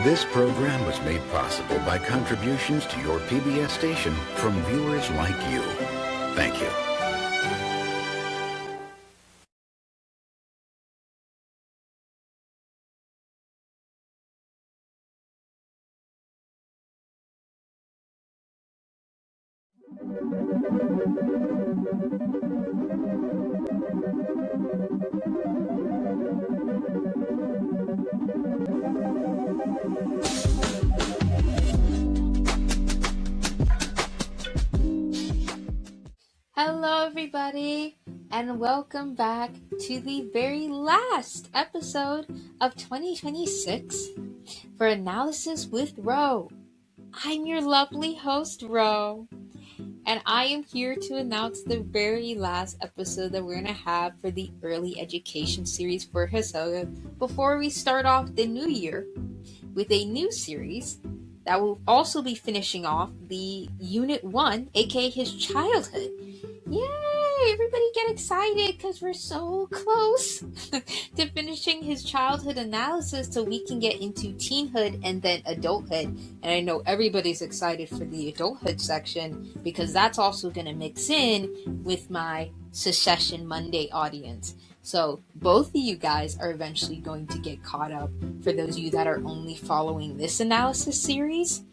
This program was made possible by contributions to your PBS station from viewers like you. Thank you. Hello everybody, and welcome back to the very last episode of 2026 for Analysis with Ro. I'm your lovely host, Ro, and I am here to announce the very last episode that we're going to have for the early education series for Hisoka before we start off the new year with a new series that will also be finishing off the Unit 1, aka his childhood. Yay! Everybody get excited because we're so close to finishing his childhood analysis so we can get into teenhood and then adulthood. And I know everybody's excited for the adulthood section because that's also going to mix in with my Secession Monday audience. So both of you guys are eventually going to get caught up. For those of you that are only following this analysis series,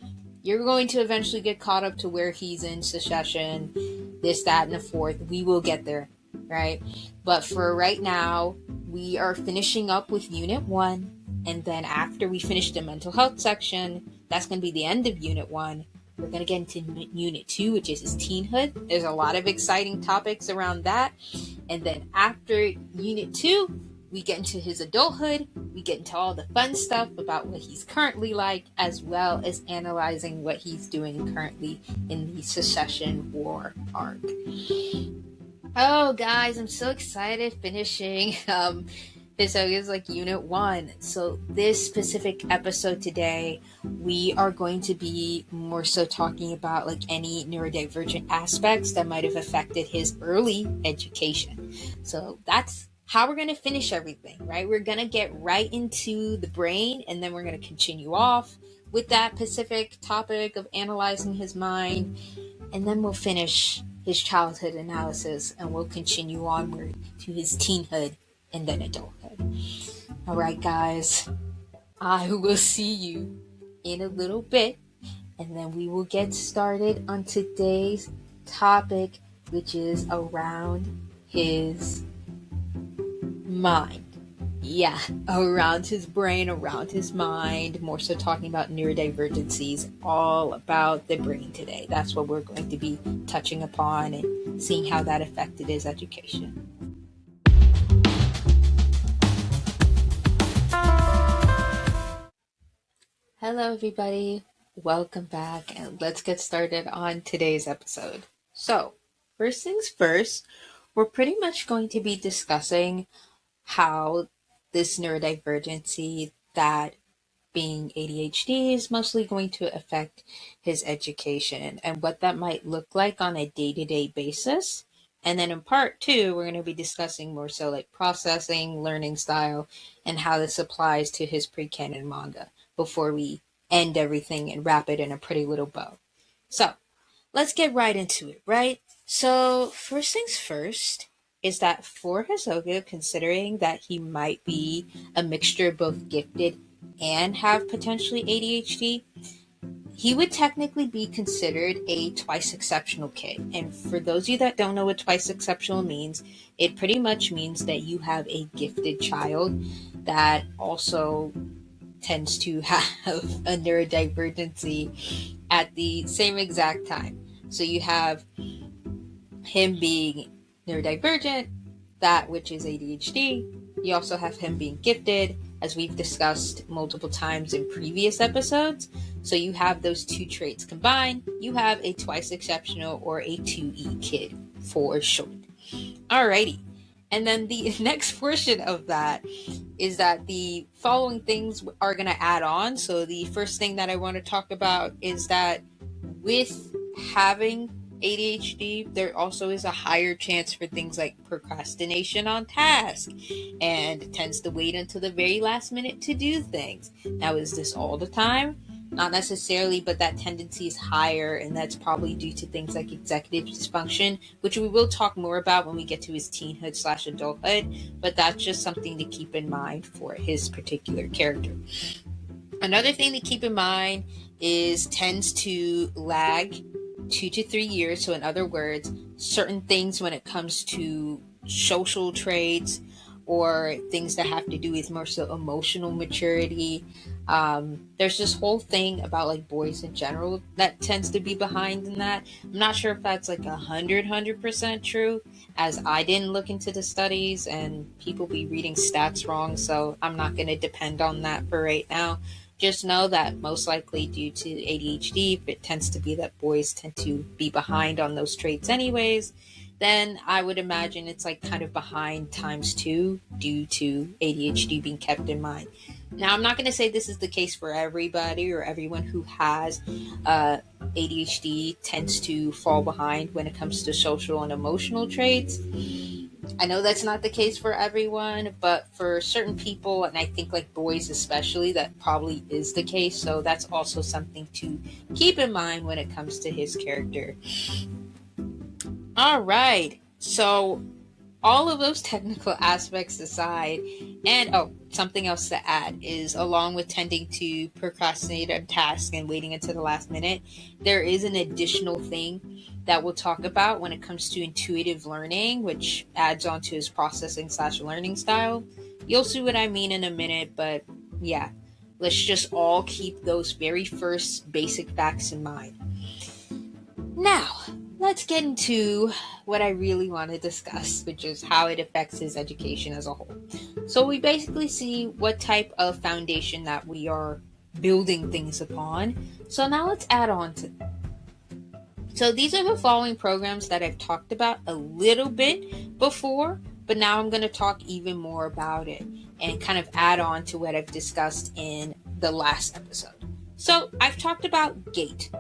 you're going to eventually get caught up to where he's in Secession, this, that, and the fourth. We will get there, right? But for right now, we are finishing up with Unit 1. And then after we finish the mental health section, that's going to be the end of Unit 1. We're going to get into Unit 2, which is his teenhood. There's a lot of exciting topics around that. And then after Unit 2, we get into his adulthood. We get into all the fun stuff about what he's currently like, as well as analyzing what he's doing currently in the Secession War arc. Oh, guys, I'm so excited finishing this is like Unit 1. So this specific episode today, we are going to be more so talking about like any neurodivergent aspects that might have affected his early education. So that's how we're going to finish everything, right? We're going to get right into the brain, and then we're going to continue off with that specific topic of analyzing his mind, and then we'll finish his childhood analysis, and we'll continue onward to his teenhood and then adulthood. All right, guys, I will see you in a little bit, and then we will get started on today's topic, which is around his mind. Yeah, around his brain, around his mind, more so talking about neurodivergencies, all about the brain today. That's what we're going to be touching upon and seeing how that affected his education. Hello everybody, welcome back, and let's get started on today's episode. So, first things first, we're pretty much going to be discussing how this neurodivergency, that being ADHD, is mostly going to affect his education and what that might look like on a day-to-day basis. And then in part 2, we're going to be discussing more so like processing, learning style, and how this applies to his pre-canon manga before we end everything and wrap it in a pretty little bow. So let's get right into it, right? So first things first is that for Hisoka, considering that he might be a mixture of both gifted and have potentially ADHD, he would technically be considered a twice exceptional kid. And for those of you that don't know what twice exceptional means, it pretty much means that you have a gifted child that also tends to have a neurodivergency at the same exact time. So you have him being neurodivergent, that which is ADHD. You also have him being gifted, as we've discussed multiple times in previous episodes. So you have those two traits combined. You have a twice exceptional or a 2E kid for short. Alrighty. And then the next portion of that is that the following things are going to add on. So the first thing that I want to talk about is that with having ADHD, there also is a higher chance for things like procrastination on task and tends to wait until the very last minute to do things. Now, is this all the time? Not necessarily, but that tendency is higher, and that's probably due to things like executive dysfunction, which we will talk more about when we get to his teenhood/adulthood, but that's just something to keep in mind for his particular character. Another thing to keep in mind is tends to lag 2 to 3 years. So in other words, certain things when it comes to social traits or things that have to do with more so emotional maturity. There's this whole thing about like boys in general that tends to be behind in that. I'm not sure if that's like 100% true, as I didn't look into the studies and people be reading stats wrong, so I'm not going to depend on that for right now. Just know that most likely due to ADHD, it tends to be that boys tend to be behind on those traits anyways. Then I would imagine it's like kind of behind times 2 due to ADHD being kept in mind. Now, I'm not going to say this is the case for everybody or everyone who has ADHD tends to fall behind when it comes to social and emotional traits. I know that's not the case for everyone, but for certain people, and I think like boys especially, that probably is the case. So that's also something to keep in mind when it comes to his character. All right. So all of those technical aspects aside, and something else to add is along with tending to procrastinate on tasks and waiting until the last minute, there is an additional thing that we'll talk about when it comes to intuitive learning, which adds on to his processing/learning style. You'll see what I mean in a minute, but yeah, let's just all keep those very first basic facts in mind. Now, let's get into what I really want to discuss, which is how it affects his education as a whole. So we basically see what type of foundation that we are building things upon. So now let's add on to that. So these are the following programs that I've talked about a little bit before, but now I'm going to talk even more about it and kind of add on to what I've discussed in the last episode. So I've talked about GATE,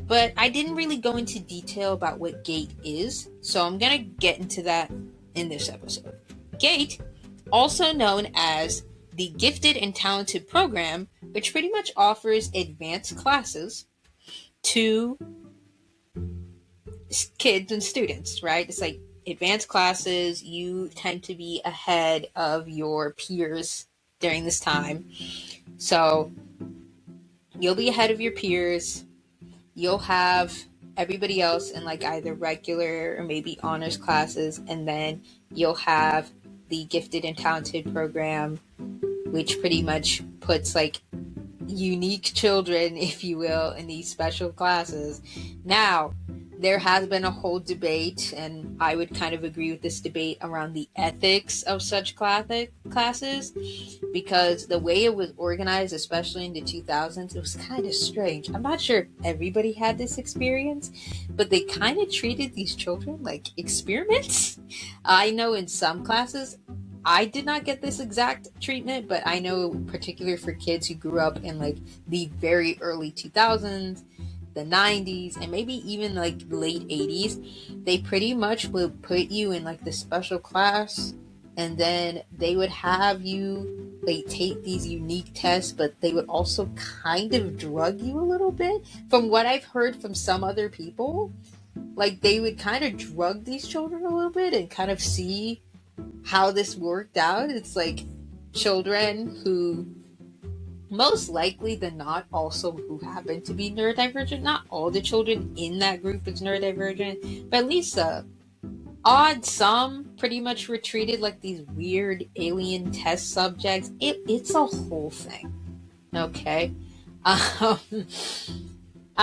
but I didn't really go into detail about what GATE is, so I'm going to get into that in this episode. GATE, also known as the Gifted and Talented Program, which pretty much offers advanced classes to kids and students, right? It's like advanced classes, you tend to be ahead of your peers during this time. So you'll be ahead of your peers. You'll have everybody else in like either regular or maybe honors classes, and then you'll have the Gifted and Talented Program, which pretty much puts like unique children, if you will, in these special classes. Now, there has been a whole debate, and I would kind of agree with this debate around the ethics of such classes, because the way it was organized, especially in the 2000s, it was kind of strange. I'm not sure if everybody had this experience, but they kind of treated these children like experiments. I know in some classes, I did not get this exact treatment, but I know particularly for kids who grew up in like the very early 2000s, the 90s, and maybe even like late 80s, they pretty much would put you in like the special class, and then they would have you like take these unique tests, but they would also kind of drug you a little bit. From what I've heard from some other people, like they would kind of drug these children a little bit and kind of see how this worked out. It's like children who most likely than not also who happen to be neurodivergent. Not all the children in that group is neurodivergent, but at least odd some pretty much were treated like these weird alien test subjects. It's a whole thing. Okay. I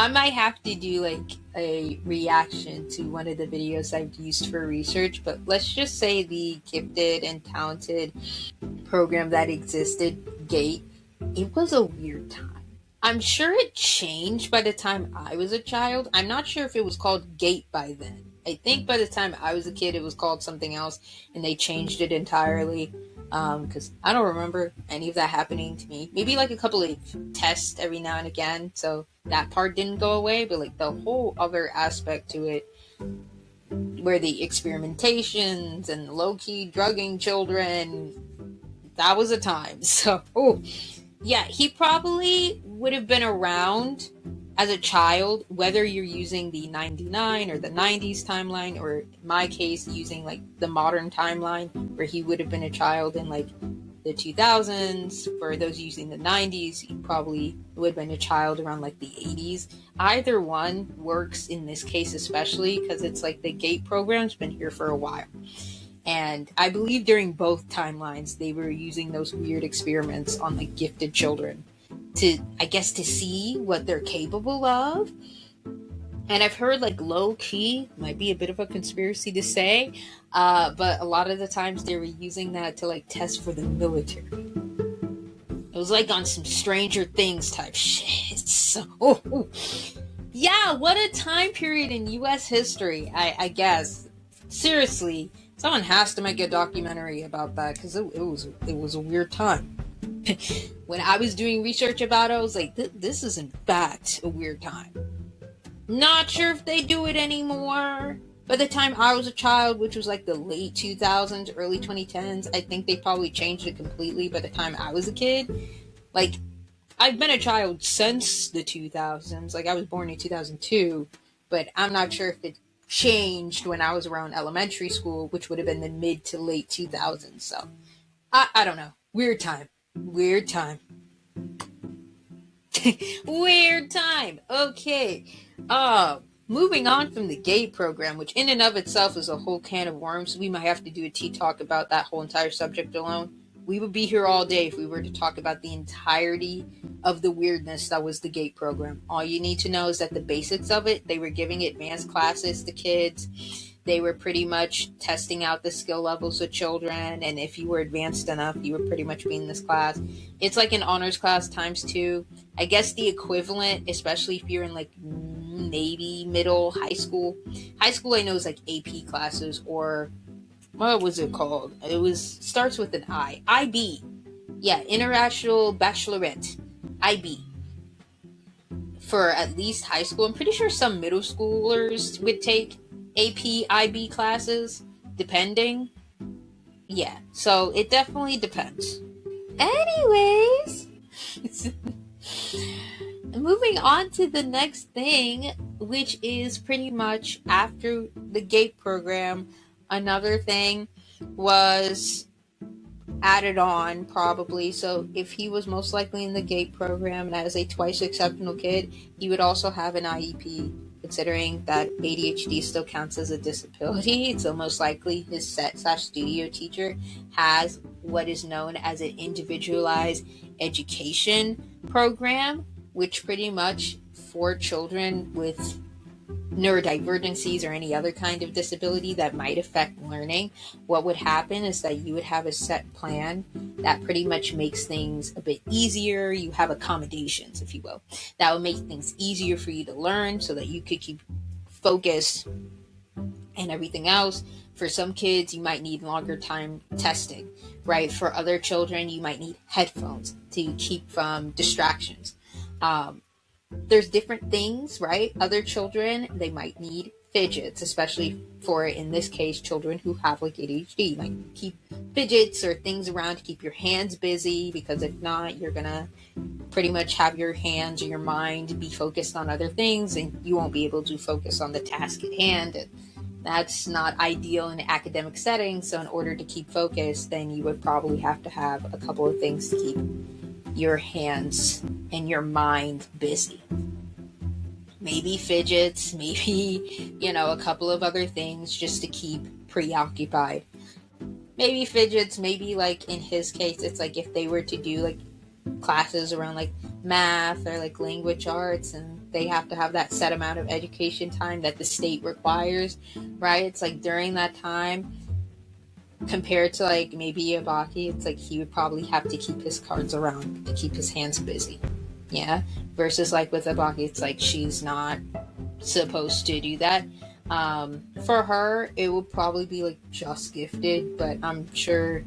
might have to do like a reaction to one of the videos I've used for research, but let's just say the Gifted and Talented Program that existed, GATE, it was a weird time. I'm sure it changed by the time I was a child. I'm not sure if it was called GATE by then. I think by the time I was a kid, it was called something else, and they changed it entirely. Because I don't remember any of that happening to me. Maybe like a couple of tests every now and again, so that part didn't go away, but like the whole other aspect to it where the experimentations and low-key drugging children, that was a time. So, yeah, he probably would have been around as a child, whether you're using the 99 or the 90s timeline, or in my case, using like the modern timeline, where he would have been a child in like the 2000s. For those using the 90s, he probably would have been a child around like the 80s. Either one works in this case, especially because it's like the GATE program's been here for a while. And I believe during both timelines, they were using those weird experiments on like gifted children to, I guess, to see what they're capable of. And I've heard like low key, might be a bit of a conspiracy to say, but a lot of the times they were using that to like test for the military. It was like on some Stranger Things type shit. So, yeah, what a time period in U.S. history, I guess. Seriously, someone has to make a documentary about that, because it was a weird time. When I was doing research about it, I was like, this is in fact a weird time. Not sure if they do it anymore. By the time I was a child, which was like the late 2000s, early 2010s, I think they probably changed it completely by the time I was a kid. Like, I've been a child since the 2000s. Like, I was born in 2002, but I'm not sure if it changed when I was around elementary school, which would have been the mid to late 2000s. So, I don't know. Weird time. Weird time. Weird time. Okay. Moving on from the GATE program, which in and of itself is a whole can of worms. We might have to do a tea talk about that whole entire subject alone. We would be here all day if we were to talk about the entirety of the weirdness that was the GATE program. All you need to know is that the basics of it, they were giving advanced classes to kids. They were pretty much testing out the skill levels of children, and if you were advanced enough, you were pretty much being in this class. It's like an honors class times 2. I guess the equivalent, especially if you're in like maybe middle high school. High school I know is like AP classes, or what was it called? It starts with an I. IB. Yeah, International Baccalaureate. IB. For at least high school. I'm pretty sure some middle schoolers would take AP, IB classes, depending. Yeah, so it definitely depends. Anyways, moving on to the next thing, which is pretty much after the GATE program, another thing was added on probably. So if he was most likely in the GATE program and as a twice exceptional kid, he would also have an IEP, considering that ADHD still counts as a disability. So most likely his set/studio teacher has what is known as an individualized education program, which pretty much for children with neurodivergencies or any other kind of disability that might affect learning, what would happen is that you would have a set plan that pretty much makes things a bit easier. You have accommodations, if you will, that will make things easier for you to learn so that you could keep focus and everything else. For some kids, you might need longer time testing, right? For other children, you might need headphones to keep from distractions. There's different things, right? Other children, they might need fidgets, especially for, in this case, children who have like ADHD. Like, keep fidgets or things around to keep your hands busy, because if not, you're gonna pretty much have your hands or your mind be focused on other things, and you won't be able to focus on the task at hand. And that's not ideal in an academic setting. So in order to keep focus, then you would probably have to have a couple of things to keep your hands and your mind busy. Maybe fidgets, maybe, a couple of other things just to keep preoccupied. Maybe fidgets, maybe like in his case, it's like if they were to do like classes around like math or like language arts, and they have to have that set amount of education time that the state requires, right? It's like during that time, compared to like maybe Ibaki, it's like he would probably have to keep his cards around to keep his hands busy. Yeah. Versus like with Ibaki, it's like she's not supposed to do that. For her, it would probably be like just gifted, but I'm sure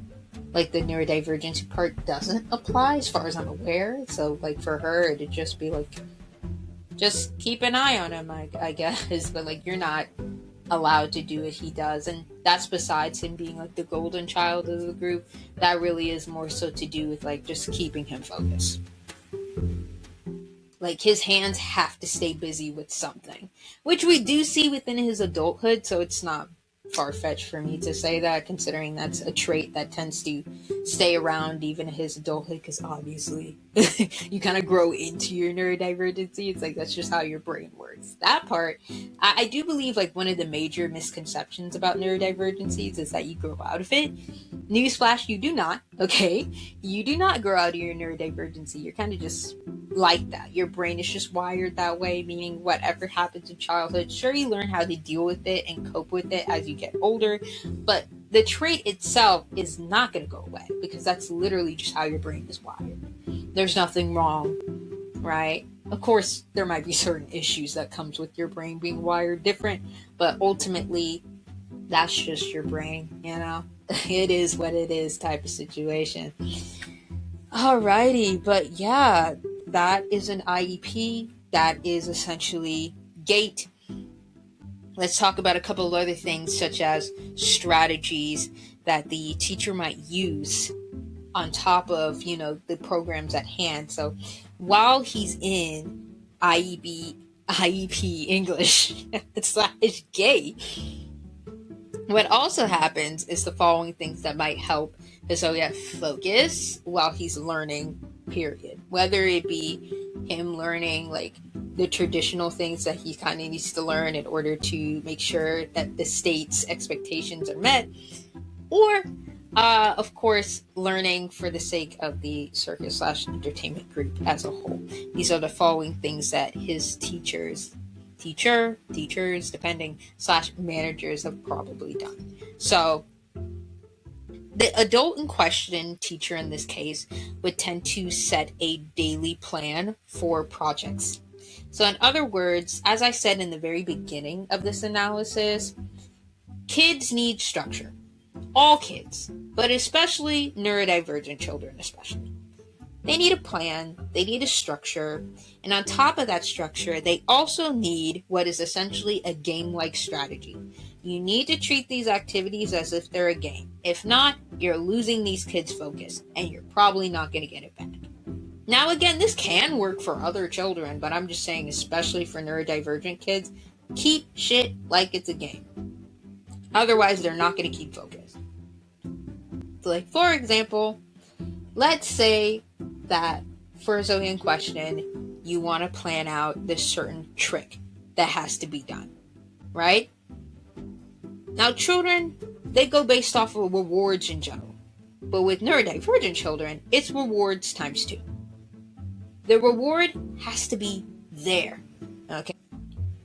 like the neurodivergent part doesn't apply as far as I'm aware. So like for her, it'd just be like, just keep an eye on him, I guess. But like you're not allowed to do what he does. And that's besides him being like the golden child of the group. That really is more so to do with like just keeping him focused. Like his hands have to stay busy with something, which we do see within his adulthood. So it's not far-fetched for me to say that, considering that's a trait that tends to stay around even in his adulthood, because obviously you kind of grow into your neurodivergency. It's like that's just how your brain works. That part, I do believe like one of the major misconceptions about neurodivergencies is that you grow out of it. Newsflash, you do not. Okay, you do not grow out of your neurodivergency. You're kind of just like that. Your brain is just wired that way, meaning whatever happens in childhood, sure, you learn how to deal with it and cope with it as you get older, but the trait itself is not going to go away, because that's literally just how your brain is wired. There's nothing wrong, right? Of course, there might be certain issues that comes with your brain being wired different, but ultimately, that's just your brain, you know? It is what it is type of situation. Alrighty, but yeah, that is an IEP. That is essentially GATE. Let's talk about a couple of other things, such as strategies that the teacher might use on top of, you know, the programs at hand. So while he's in IEP English / GATE, what also happens is the following things that might help Hisoka focus while he's learning, period. Whether it be him learning like the traditional things that he kind of needs to learn in order to make sure that the state's expectations are met, or of course learning for the sake of the circus / entertainment group as a whole. These are the following things that his teachers depending / managers have probably done. So the adult in question, teacher in this case, would tend to set a daily plan for projects. So in other words, as I said in the very beginning of this analysis, kids need structure. All kids, but especially neurodivergent children especially. They need a plan, they need a structure, and on top of that structure, they also need what is essentially a game-like strategy. You need to treat these activities as if they're a game. If not, you're losing these kids' focus, and you're probably not going to get it back. Now again, this can work for other children, but I'm just saying, especially for neurodivergent kids, keep shit like it's a game. Otherwise, they're not going to keep focused. So like, for example, let's say that for a Zoe in question, you want to plan out this certain trick that has to be done, right? Now, children, they go based off of rewards in general. But with neurodivergent children, it's rewards times 2. The reward has to be there, okay?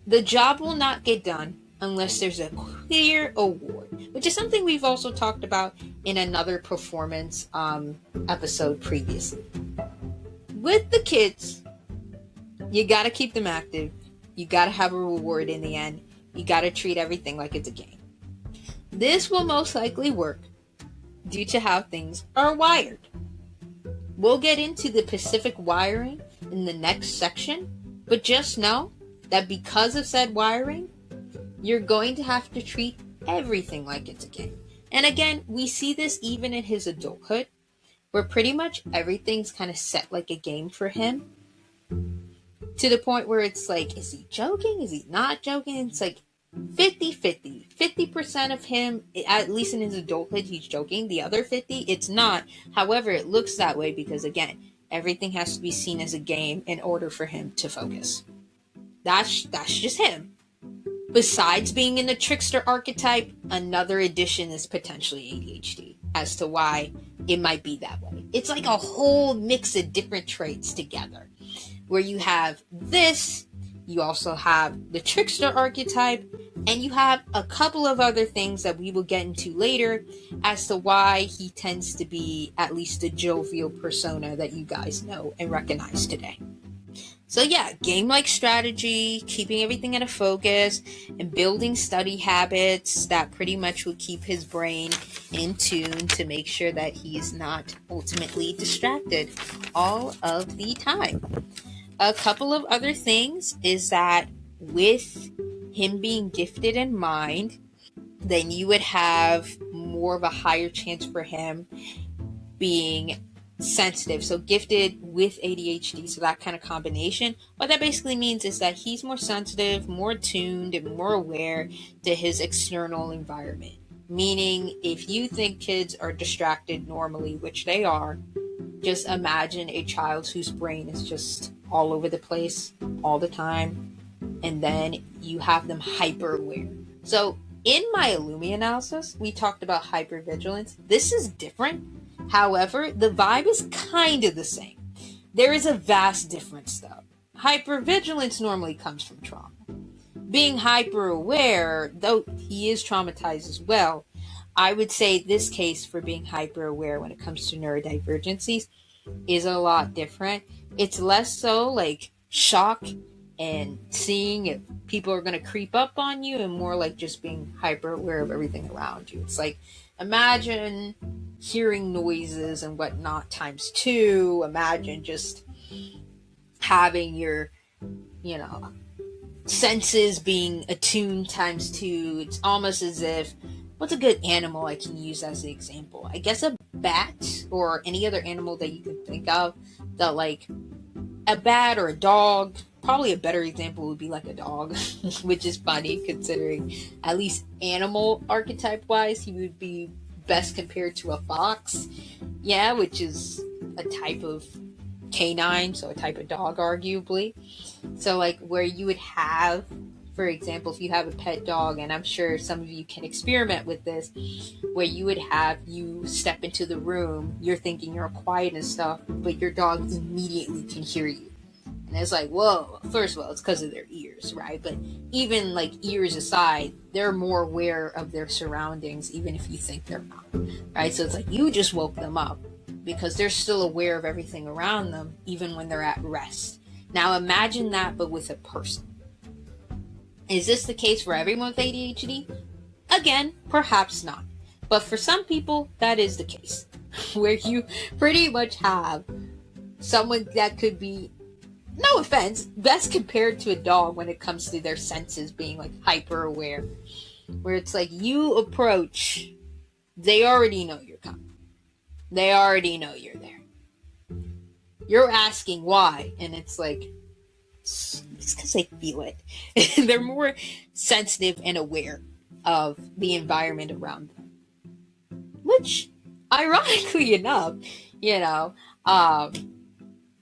The job will not get done unless there's a clear award, which is something we've also talked about in another performance episode previously. With the kids, you got to keep them active. You got to have a reward in the end. You got to treat everything like it's a game. This will most likely work due to how things are wired. We'll get into the specific wiring in the next section, but just know that because of said wiring, you're going to have to treat everything like it's a game. And again, we see this even in his adulthood, where pretty much everything's kind of set like a game for him, to the point where it's like, is he joking? Is he not joking? It's like 50-50. 50% of him, at least in his adulthood, he's joking. The other 50, it's not. However, it looks that way because, again, everything has to be seen as a game in order for him to focus. That's just him. Besides being in the trickster archetype, another addition is potentially ADHD as to why it might be that way. It's like a whole mix of different traits together, where you have this, you also have the trickster archetype, and you have a couple of other things that we will get into later as to why he tends to be at least the jovial persona that you guys know and recognize today. So yeah, game-like strategy, keeping everything at a focus, and building study habits that pretty much will keep his brain in tune to make sure that he is not ultimately distracted all of the time. A couple of other things is that with him being gifted in mind, then you would have more of a higher chance for him being sensitive. So gifted with ADHD, so that kind of combination. What that basically means is that he's more sensitive, more attuned, and more aware to his external environment. Meaning, if you think kids are distracted normally, which they are, just imagine a child whose brain is just all over the place all the time, and then you have them hyper aware. So in my Illumi analysis, we talked about hypervigilance. This is different. However, the vibe is kind of the same. There is a vast difference though. Hypervigilance normally comes from trauma. Being hyper aware, though he is traumatized as well, I would say this case for being hyper aware when it comes to neurodivergencies is a lot different. It's less so like shock and seeing if people are going to creep up on you, and more like just being hyper aware of everything around you. It's like, imagine hearing noises and whatnot times 2. Imagine just having your, senses being attuned times 2. It's almost as if, what's a good animal I can use as an example? I guess a bat, or any other animal that you can think of that, like a bat or a dog. Probably a better example would be like a dog, which is funny considering, at least animal archetype wise, he would be best compared to a fox. Yeah, which is a type of canine, so a type of dog arguably. So like where you would have, for example, if you have a pet dog, and I'm sure some of you can experiment with this, where you would have, you step into the room, you're thinking you're quiet and stuff, but your dog immediately can hear you. And it's like, whoa, first of all, it's because of their ears, right? But even like ears aside, they're more aware of their surroundings, even if you think they're not, right? So it's like you just woke them up because they're still aware of everything around them, even when they're at rest. Now imagine that, but with a person. Is this the case for everyone with ADHD? Again, perhaps not. But for some people, that is the case, where you pretty much have someone that could be, no offense, best compared to a dog when it comes to their senses being like hyper aware, where it's like you approach, they already know you're coming. They already know you're there. You're asking why, and it's like, it's because they feel it. They're more sensitive and aware of the environment around them. Which, ironically enough,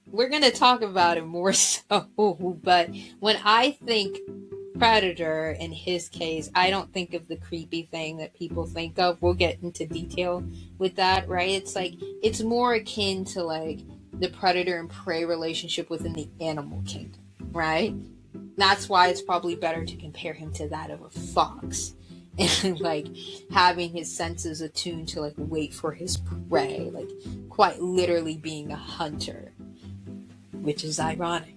we're going to talk about it more so, but when I think predator in his case, I don't think of the creepy thing that people think of. We'll get into detail with that, right? It's like, it's more akin to like the predator and prey relationship within the animal kingdom, right? That's why it's probably better to compare him to that of a fox, and like having his senses attuned to like wait for his prey, like quite literally being a hunter, which is ironic.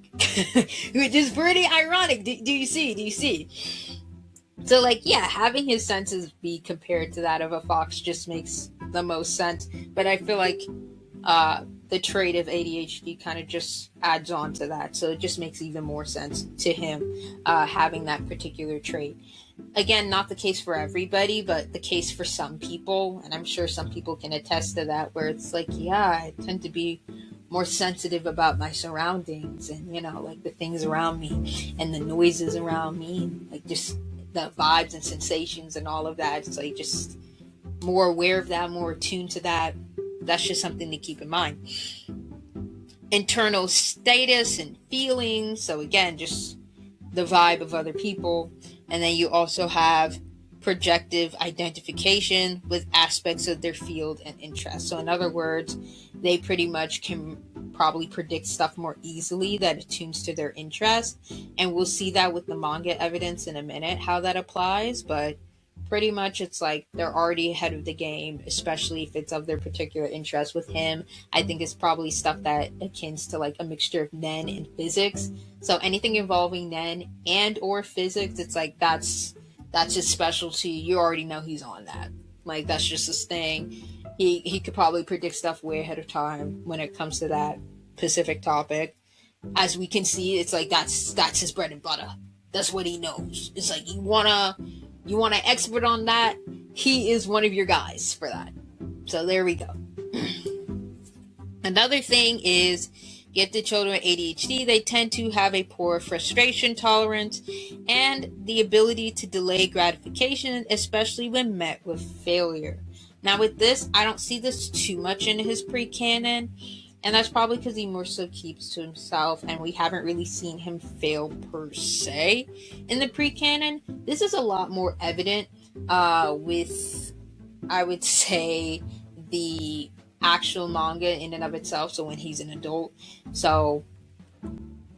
Which is pretty ironic. Do you see? So like, yeah, having his senses be compared to that of a fox just makes the most sense. But I feel like the trait of ADHD kind of just adds on to that. So it just makes even more sense to him having that particular trait. Again, not the case for everybody, but the case for some people. And I'm sure some people can attest to that, where it's like, yeah, I tend to be more sensitive about my surroundings and, like the things around me and the noises around me, and like just the vibes and sensations and all of that. It's like just more aware of that, more attuned to that. That's just something to keep in mind. Internal status and feelings. So again, just the vibe of other people. And then you also have projective identification with aspects of their field and interest. So in other words, they pretty much can probably predict stuff more easily that attunes to their interest. And we'll see that with the manga evidence in a minute, how that applies. But pretty much it's like they're already ahead of the game, especially if it's of their particular interest. With him, I think it's probably stuff that akins to like a mixture of Nen and physics. So anything involving Nen and or physics, it's like that's his specialty. You already know he's on that. Like that's just his thing. He could probably predict stuff way ahead of time when it comes to that specific topic. As we can see, it's like that's his bread and butter. That's what he knows. It's like you wanna expert on that, he is one of your guys for that. So there we go. Another thing is, gifted children with ADHD, they tend to have a poor frustration tolerance and the ability to delay gratification, especially when met with failure. Now with this, I don't see this too much in his pre-canon, and that's probably because he more so keeps to himself, and we haven't really seen him fail per se in the pre-canon. This is a lot more evident with, I would say, the actual manga in and of itself, so when he's an adult. So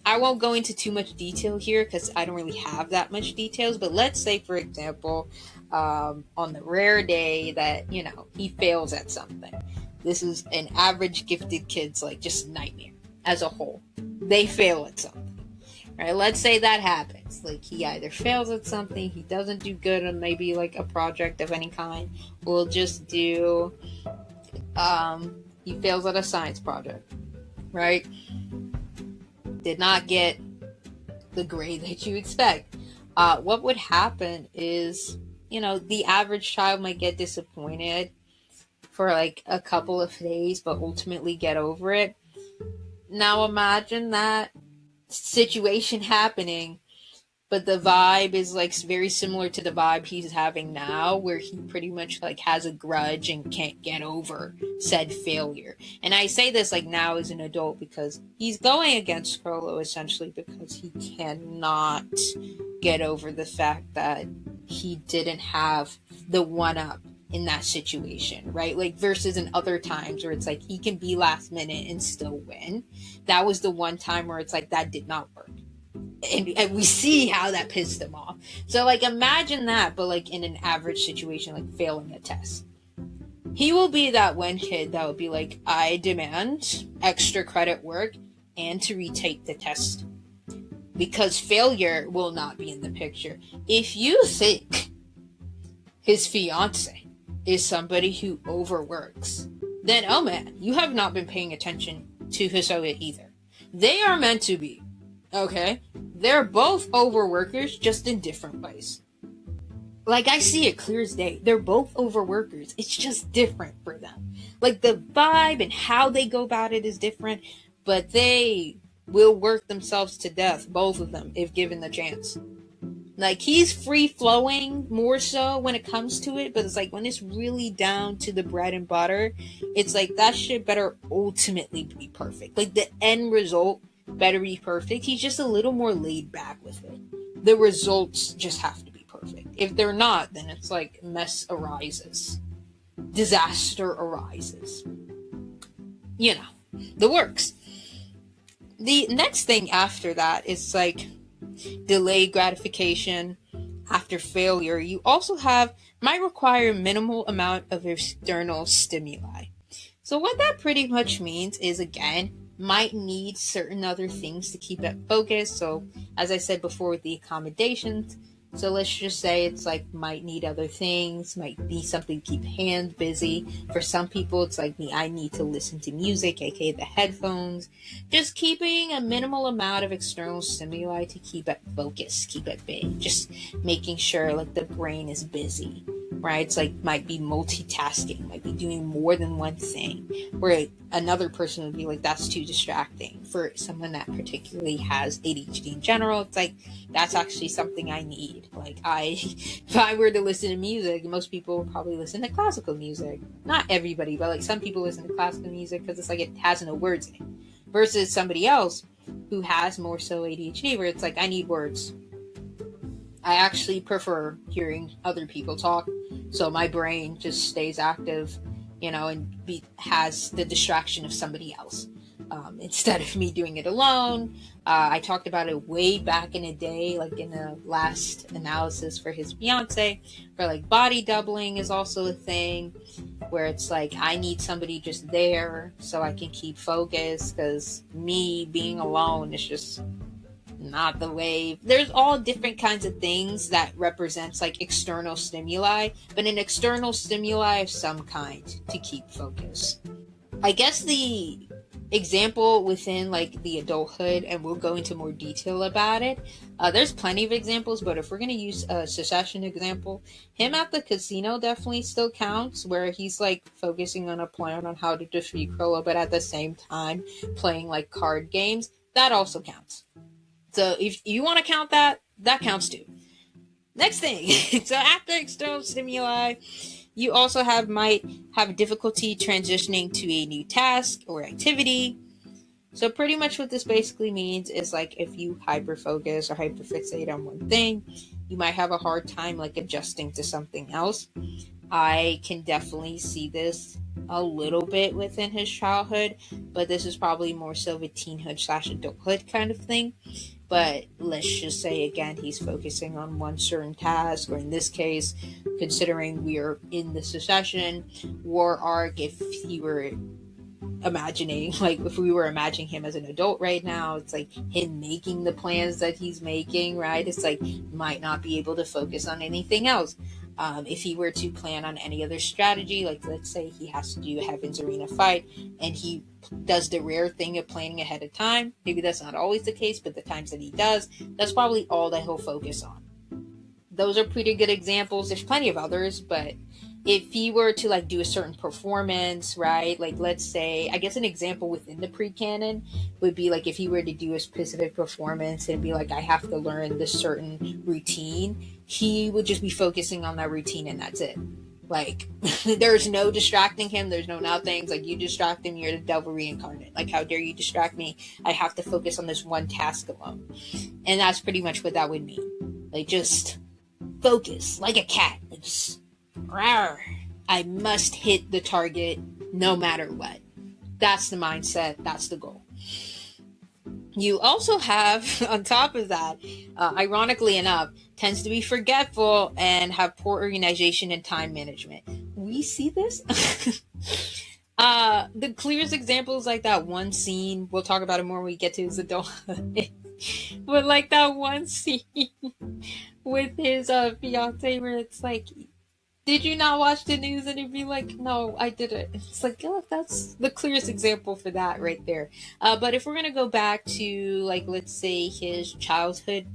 I won't go into too much detail here because I don't really have that much details, but let's say, for example, on the rare day that, you know, he fails at something. This is an average gifted kid's like just nightmare as a whole. They fail at something. Right? Let's say that happens. Like he either fails at something, he doesn't do good on maybe like a project of any kind. We'll just do he fails at a science project, right? Did not get the grade that you expect. What would happen is, you know, the average child might get disappointed for like a couple of days, but ultimately get over it. Now imagine that situation happening, but the vibe is like very similar to the vibe he's having now, where he pretty much like has a grudge and can't get over said failure. And I say this like now as an adult because he's going against Frollo essentially because he cannot get over the fact that he didn't have the one-up in that situation, right? Like versus in other times where it's like he can be last minute and still win. That was the one time where it's like that did not work. And we see how that pissed him off. So like imagine that, but like in an average situation, like failing a test. He will be that one kid that would be like, I demand extra credit work and to retake the test. Because failure will not be in the picture. If you think his fiance is somebody who overworks, then oh man, you have not been paying attention to Hisoka either. They are meant to be. Okay? They're both overworkers, just in different ways. Like, I see it clear as day. They're both overworkers. It's just different for them. Like, the vibe and how they go about it is different, but they will work themselves to death, both of them, if given the chance. Like, he's free-flowing more so when it comes to it, but it's like, when it's really down to the bread and butter, it's like, that shit better ultimately be perfect. Like, the end result better be perfect. He's just a little more laid back with it. The results just have to be perfect. If they're not, then it's like mess arises. Disaster arises. You know, the works. The next thing after that is like delayed gratification after failure. You also might require a minimal amount of external stimuli. So what that pretty much means is, again, might need certain other things to keep it focused. So as I said before with the accommodations, so let's just say it's like might need other things, might be something to keep hands busy. For some people it's like me, I need to listen to music, aka the headphones. Just keeping a minimal amount of external stimuli to keep it focused, keep it big. Just making sure like the brain is busy, right? It's like might be multitasking, might be doing more than one thing, where another person would be like, that's too distracting. For someone that particularly has ADHD in general, it's like, that's actually something I need. Like if I were to listen to music, most people would probably listen to classical music. Not everybody, but like some people listen to classical music because it's like it has no words in it. Versus somebody else who has more so ADHD, where it's like, I need words. I actually prefer hearing other people talk, so my brain just stays active, you know, and has the distraction of somebody else instead of me doing it alone. I talked about it way back in the day, like in the last analysis for his fiance, where like body doubling is also a thing, where it's like I need somebody just there so I can keep focused, because me being alone is just not the way. There's all different kinds of things that represents like external stimuli, but an external stimuli of some kind to keep focus. I guess the example within like the adulthood, and we'll go into more detail about it. There's plenty of examples, but if we're going to use a Succession example, him at the casino definitely still counts, where he's like focusing on a plan on how to defeat Krillin, but at the same time playing like card games. That also counts. So if you want to count that, that counts too. Next thing, so after external stimuli, you also might have difficulty transitioning to a new task or activity. So pretty much what this basically means is like if you hyper-focus or hyper-fixate on one thing, you might have a hard time like adjusting to something else. I can definitely see this a little bit within his childhood, but this is probably more so of a teenhood/adulthood kind of thing. But let's just say again, he's focusing on one certain task, or in this case, considering we are in the Succession war arc, if he were imagining, like if we were imagining him as an adult right now, it's like him making the plans that he's making, right? It's like might not be able to focus on anything else. If he were to plan on any other strategy, like let's say he has to do a Heaven's Arena fight, and he does the rare thing of planning ahead of time. Maybe that's not always the case, but the times that he does, that's probably all that he'll focus on. Those are pretty good examples. There's plenty of others, but if he were to like do a certain performance, right? Like let's say, I guess an example within the pre-canon would be like if he were to do a specific performance and be like, I have to learn this certain routine, he would just be focusing on that routine and that's it. Like there's no distracting him. There's no nothing. Like you distract him, you're the devil reincarnate. Like how dare you distract me? I have to focus on this one task alone. And that's pretty much what that would mean. Like just focus like a cat. Like just, I must hit the target no matter what. That's the mindset. That's the goal. You also have, on top of that, ironically enough, tends to be forgetful and have poor organization and time management. We see this. The clearest examples, like that one scene, we'll talk about it more when we get to his adulthood. But like that one scene with his fiance where it's like, did you not watch the news? And he'd be like, no, I didn't. It's like, oh, that's the clearest example for that right there. But if we're going to go back to, like, let's say his childhood,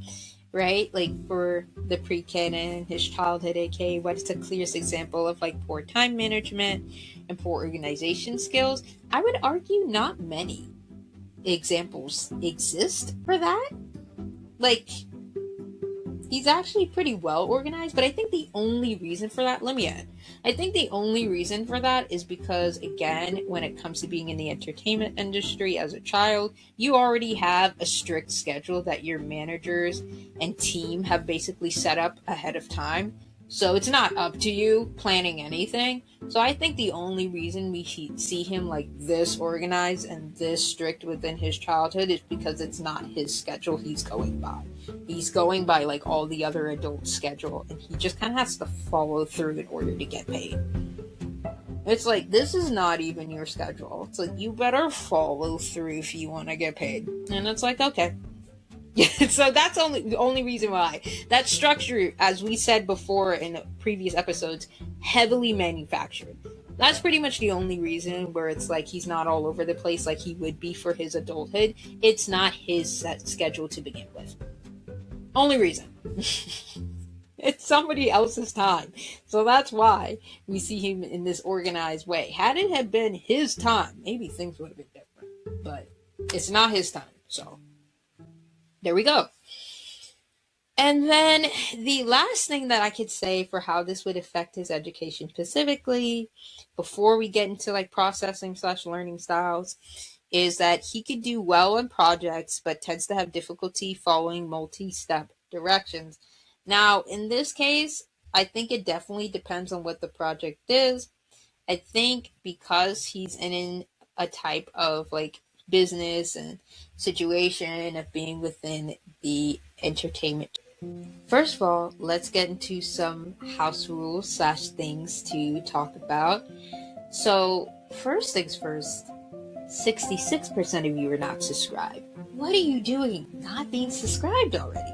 right? Like for the pre-canon, his childhood, aka what is the clearest example of like poor time management and poor organization skills? I would argue not many examples exist for that. Like, he's actually pretty well organized, but I think the only reason for that, I think the only reason for that is because, again, when it comes to being in the entertainment industry as a child, you already have a strict schedule that your managers and team have basically set up ahead of time. So it's not up to you planning anything. So I think the only reason we see him like this organized and this strict within his childhood is because it's not his schedule he's going by. He's going by like all the other adults' schedule, and he just kind of has to follow through in order to get paid. It's like, this is not even your schedule. It's like, you better follow through if you want to get paid. And it's like, okay. So that's the only reason why. That structure, as we said before in previous episodes, heavily manufactured. That's pretty much the only reason where it's like he's not all over the place like he would be for his adulthood. It's not his set schedule to begin with. Only reason. It's somebody else's time. So that's why we see him in this organized way. Had it have been his time, maybe things would have been different. But it's not his time, so there we go. And then the last thing that I could say for how this would affect his education specifically, before we get into like processing/learning styles, is that he could do well in projects, but tends to have difficulty following multi-step directions. Now, in this case, I think it definitely depends on what the project is. I think because he's in a type of like business and situation of being within the entertainment. First of all, let's get into some house rules / things to talk about. So first things first, 66% of you are not subscribed. What are you doing not being subscribed already?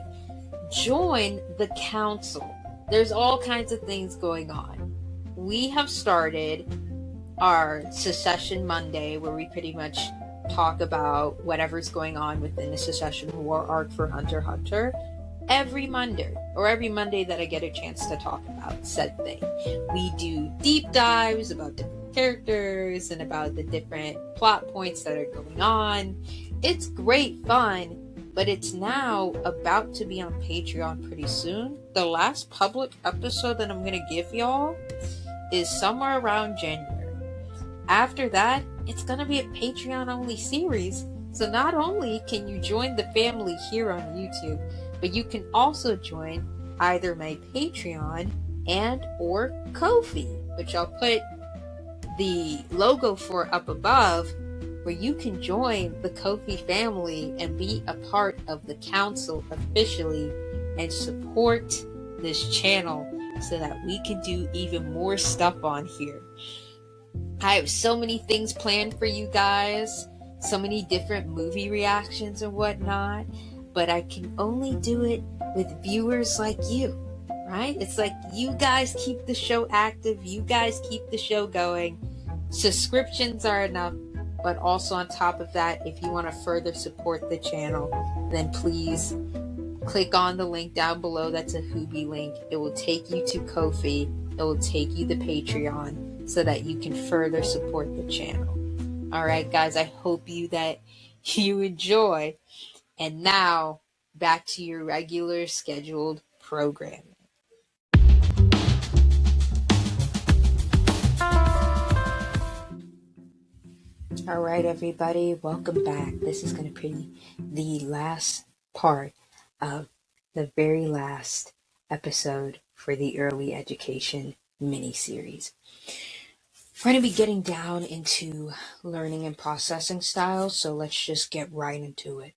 Join the council. There's all kinds of things going on. We have started our Succession Monday, where we pretty much talk about whatever's going on within the Secession War arc for Hunter x Hunter every Monday, or every Monday that I get a chance to talk about said thing. We do deep dives about different characters and about the different plot points that are going on. It's great fun, but it's now about to be on Patreon pretty soon. The last public episode that I'm going to give y'all is somewhere around January. After that, it's going to be a Patreon only series. So not only can you join the family here on YouTube, but you can also join either my Patreon and or Ko-fi, which I'll put the logo for up above, where you can join the Ko-fi family and be a part of the council officially and support this channel so that we can do even more stuff on here. I have so many things planned for you guys, so many different movie reactions and whatnot, but I can only do it with viewers like you, right? It's like you guys keep the show active, you guys keep the show going. Subscriptions are enough, but also on top of that, if you want to further support the channel, then please click on the link down below. That's a Hoobie link. It will take you to Ko-fi. It will take you to Patreon so that you can further support the channel. All right, guys, I hope that you enjoy. And now, back to your regular scheduled programming. All right, everybody, welcome back. This is going to be the last part of the very last episode for the early education mini-series. We're going to be getting down into learning and processing styles, so let's just get right into it.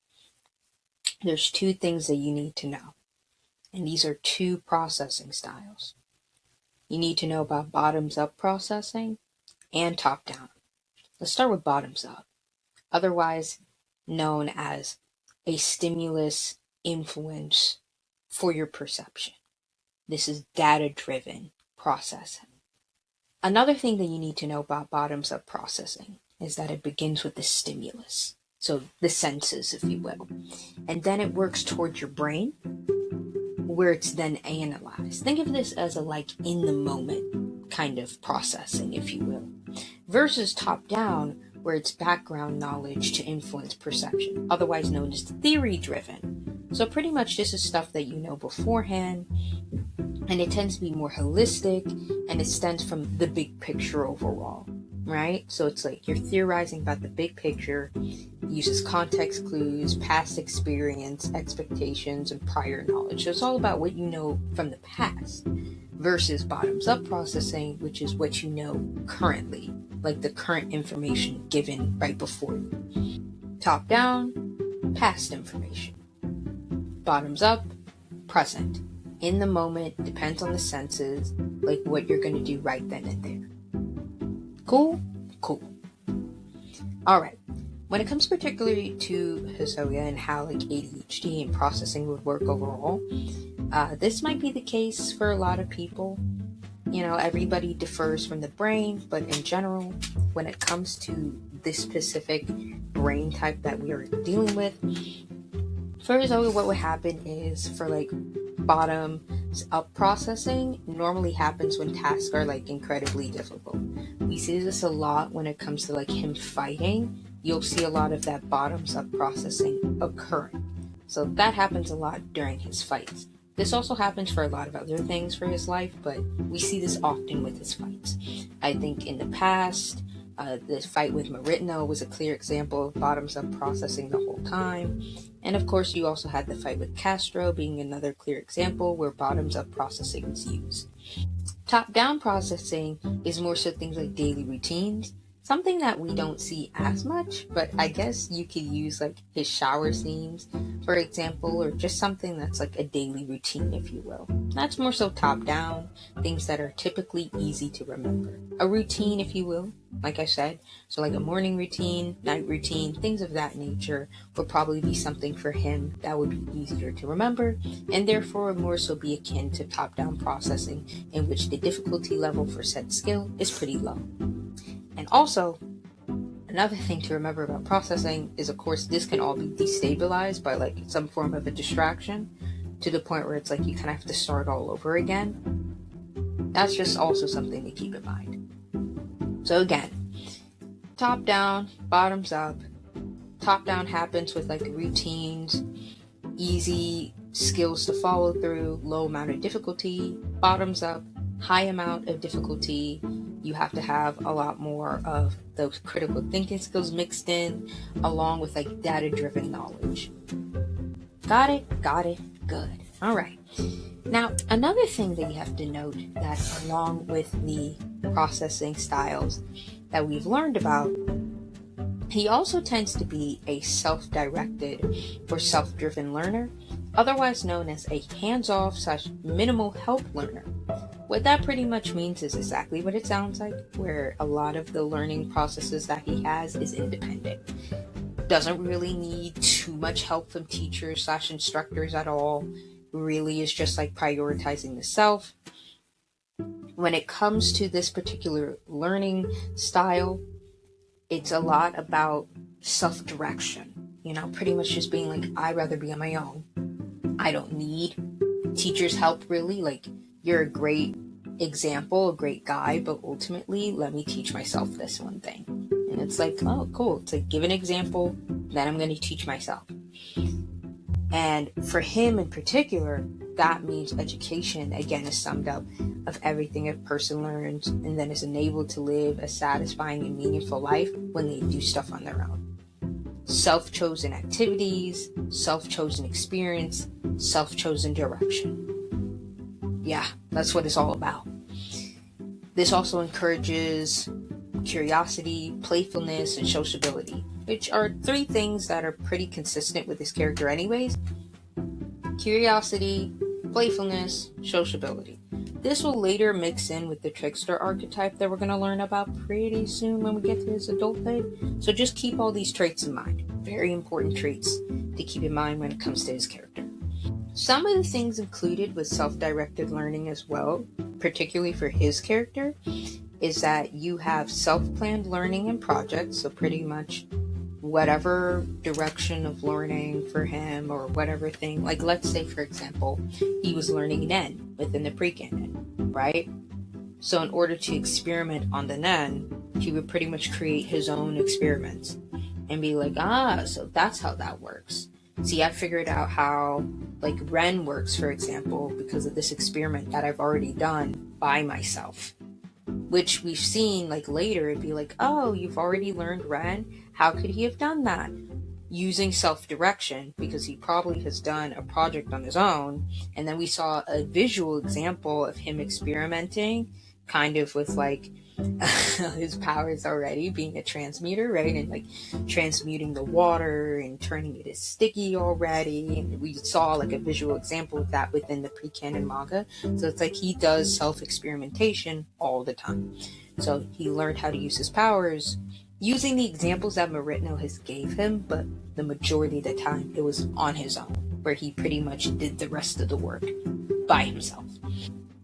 There's two things that you need to know, and these are two processing styles. You need to know about bottoms-up processing and top-down. Let's start with bottoms-up, otherwise known as a stimulus influence for your perception. This is data-driven processing. Another thing that you need to know about bottoms-up processing is that it begins with the stimulus, so the senses, if you will, and then it works towards your brain, where it's then analyzed. Think of this as a in-the-moment kind of processing, if you will, versus top-down, where it's background knowledge to influence perception, otherwise known as theory-driven. So pretty much this is stuff that you know beforehand, and it tends to be more holistic, and it stems from the big picture overall, right? So it's like you're theorizing about the big picture, uses context clues, past experience, expectations, and prior knowledge. So it's all about what you know from the past, versus bottoms-up processing, which is what you know currently, like the current information given right before you. Top-down, past information. Bottoms-up, present. In the moment, depends on the senses, like what you're going to do right then and there. Cool? Cool. Alright, when it comes particularly to Hisoka and how ADHD and processing would work overall, this might be the case for a lot of people. You know, everybody differs from the brain, but in general, when it comes to this specific brain type that we are dealing with, for Hisoka, what would happen is for bottoms up processing normally happens when tasks are incredibly difficult. We see this a lot when it comes to him fighting. You'll see a lot of that bottoms up processing occurring. So that happens a lot during his fights. This also happens for a lot of other things for his life, but we see this often with his fights. I think in the past, the fight with Maritno was a clear example of bottoms up processing the whole time. And of course, you also had the fight with Castro being another clear example where bottoms up processing is used. Top down processing is more so things like daily routines, something that we don't see as much, but I guess you could use his shower scenes, for example, or just something that's a daily routine, if you will. That's more so top down, things that are typically easy to remember. A routine, if you will, like I said, so a morning routine, night routine, things of that nature would probably be something for him that would be easier to remember, and therefore more so be akin to top down processing, in which the difficulty level for said skill is pretty low. And also, Another thing to remember about processing is, of course, this can all be destabilized by like some form of a distraction to the point where it's like you kind of have to start all over again. That's just also something to keep in mind. So again, top down, bottoms up. Top down happens with like routines, easy skills to follow through, low amount of difficulty. Bottoms up, high amount of difficulty. You have to have a lot more of those critical thinking skills mixed in, along with like data-driven knowledge. Got it? Good. All right. Now, another thing that you have to note that along with the processing styles that we've learned about, he also tends to be a self-directed or self-driven learner, otherwise known as a hands-off / minimal help learner. What that pretty much means is exactly what it sounds like, where a lot of the learning processes that he has is independent. Doesn't really need too much help from teachers / instructors at all. Really is just like prioritizing the self. When it comes to this particular learning style, it's a lot about self-direction, pretty much just being like, I'd rather be on my own. I don't need teachers' help really. Like, you're a great example, a great guide, but ultimately let me teach myself this one thing. And it's like, oh, cool. It's like, give an example, then I'm going to teach myself. And for him in particular, that means education, again, is summed up of everything a person learns and then is enabled to live a satisfying and meaningful life when they do stuff on their own. Self-chosen activities, self-chosen experience, self-chosen direction. Yeah, that's what it's all about. This also encourages curiosity, playfulness, and sociability, which are 3 things that are pretty consistent with this character anyways. Curiosity, playfulness, sociability. This will later mix in with the trickster archetype that we're going to learn about pretty soon when we get to his adulthood. So just keep all these traits in mind. Very important traits to keep in mind when it comes to his character. Some of the things included with self-directed learning as well, particularly for his character, is that you have self-planned learning and projects, so pretty much whatever direction of learning for him or whatever thing, like let's say for example, he was learning Nen within the pre-canon, right? So in order to experiment on the Nen, he would pretty much create his own experiments and be like, so that's how that works. See, I figured out how like Ren works, for example, because of this experiment that I've already done by myself. Which we've seen like later, it'd be like, oh, you've already learned Ren. How could he have done that? Using self-direction, because he probably has done a project on his own. And then we saw a visual example of him experimenting kind of with like his powers already, being a transmuter, right? And like transmuting the water and turning it as sticky already. And we saw like a visual example of that within the pre-canon manga. So it's like he does self-experimentation all the time. So he learned how to use his powers using the examples that Marino has gave him, but the majority of the time it was on his own, where he pretty much did the rest of the work by himself.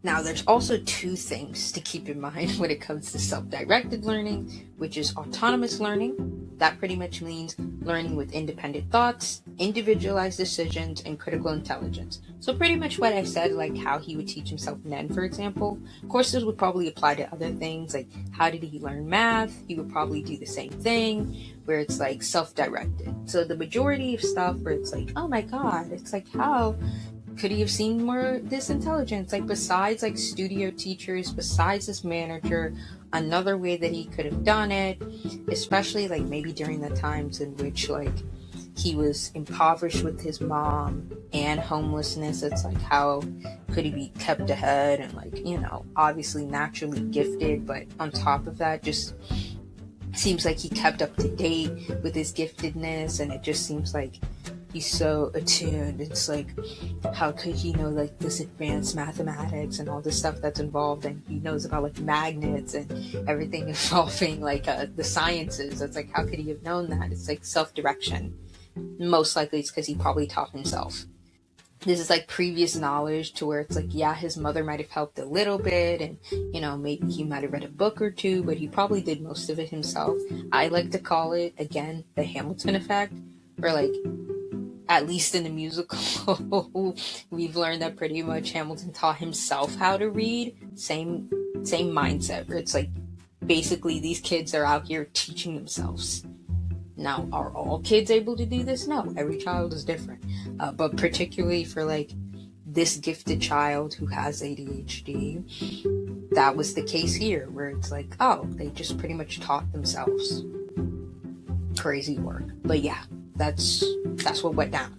Now, there's also 2 things to keep in mind when it comes to self-directed learning, which is autonomous learning. That pretty much means learning with independent thoughts, individualized decisions, and critical intelligence. So pretty much what I said, like how he would teach himself Nen, for example. Of course, this would probably apply to other things, like how did he learn math? He would probably do the same thing, where it's like self-directed. So the majority of stuff where it's like, oh my god, it's like how could he have seen more this intelligence? Like besides like studio teachers, besides this manager, another way that he could have done it, especially like maybe during the times in which like he was impoverished with his mom and homelessness. It's like how could he be kept ahead and like, obviously naturally gifted, but on top of that just seems like he kept up to date with his giftedness, and it just seems like he's so attuned. It's like, how could he know like this advanced mathematics and all this stuff that's involved, and he knows about like magnets and everything involving like the sciences. It's like, how could he have known that? It's like self-direction. Most likely it's because he probably taught himself. this is like previous knowledge to where it's like, yeah, his mother might have helped a little bit, and maybe he might have read a book or two, but he probably did most of it himself. I like to call it, again, the Hamilton effect, or like, at least in the musical, we've learned that pretty much Hamilton taught himself how to read. Same mindset, where it's like, basically these kids are out here teaching themselves. Now, are all kids able to do this? No, every child is different. But particularly for like this gifted child who has ADHD, that was the case here, where it's like, oh, they just pretty much taught themselves. Crazy work. But yeah, that's what went down.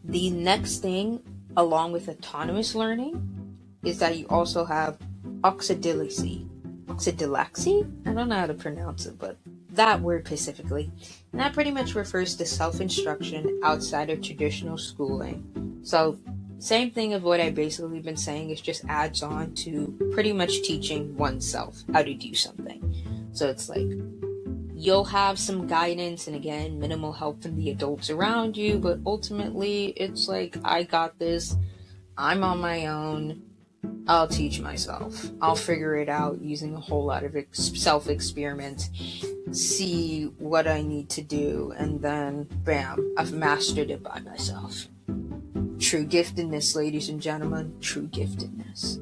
The next thing, along with autonomous learning, is that you also have oxydilaxy. Oxydilaxy? I don't know how to pronounce it, but that word specifically. And that pretty much refers to self-instruction outside of traditional schooling. So, same thing of what I've basically been saying, it just adds on to pretty much teaching oneself how to do something. So it's like, you'll have some guidance and, again, minimal help from the adults around you, but ultimately it's like, I got this, I'm on my own, I'll teach myself. I'll figure it out using a whole lot of self-experiment, see what I need to do, and then, bam, I've mastered it by myself. True giftedness, ladies and gentlemen, true giftedness.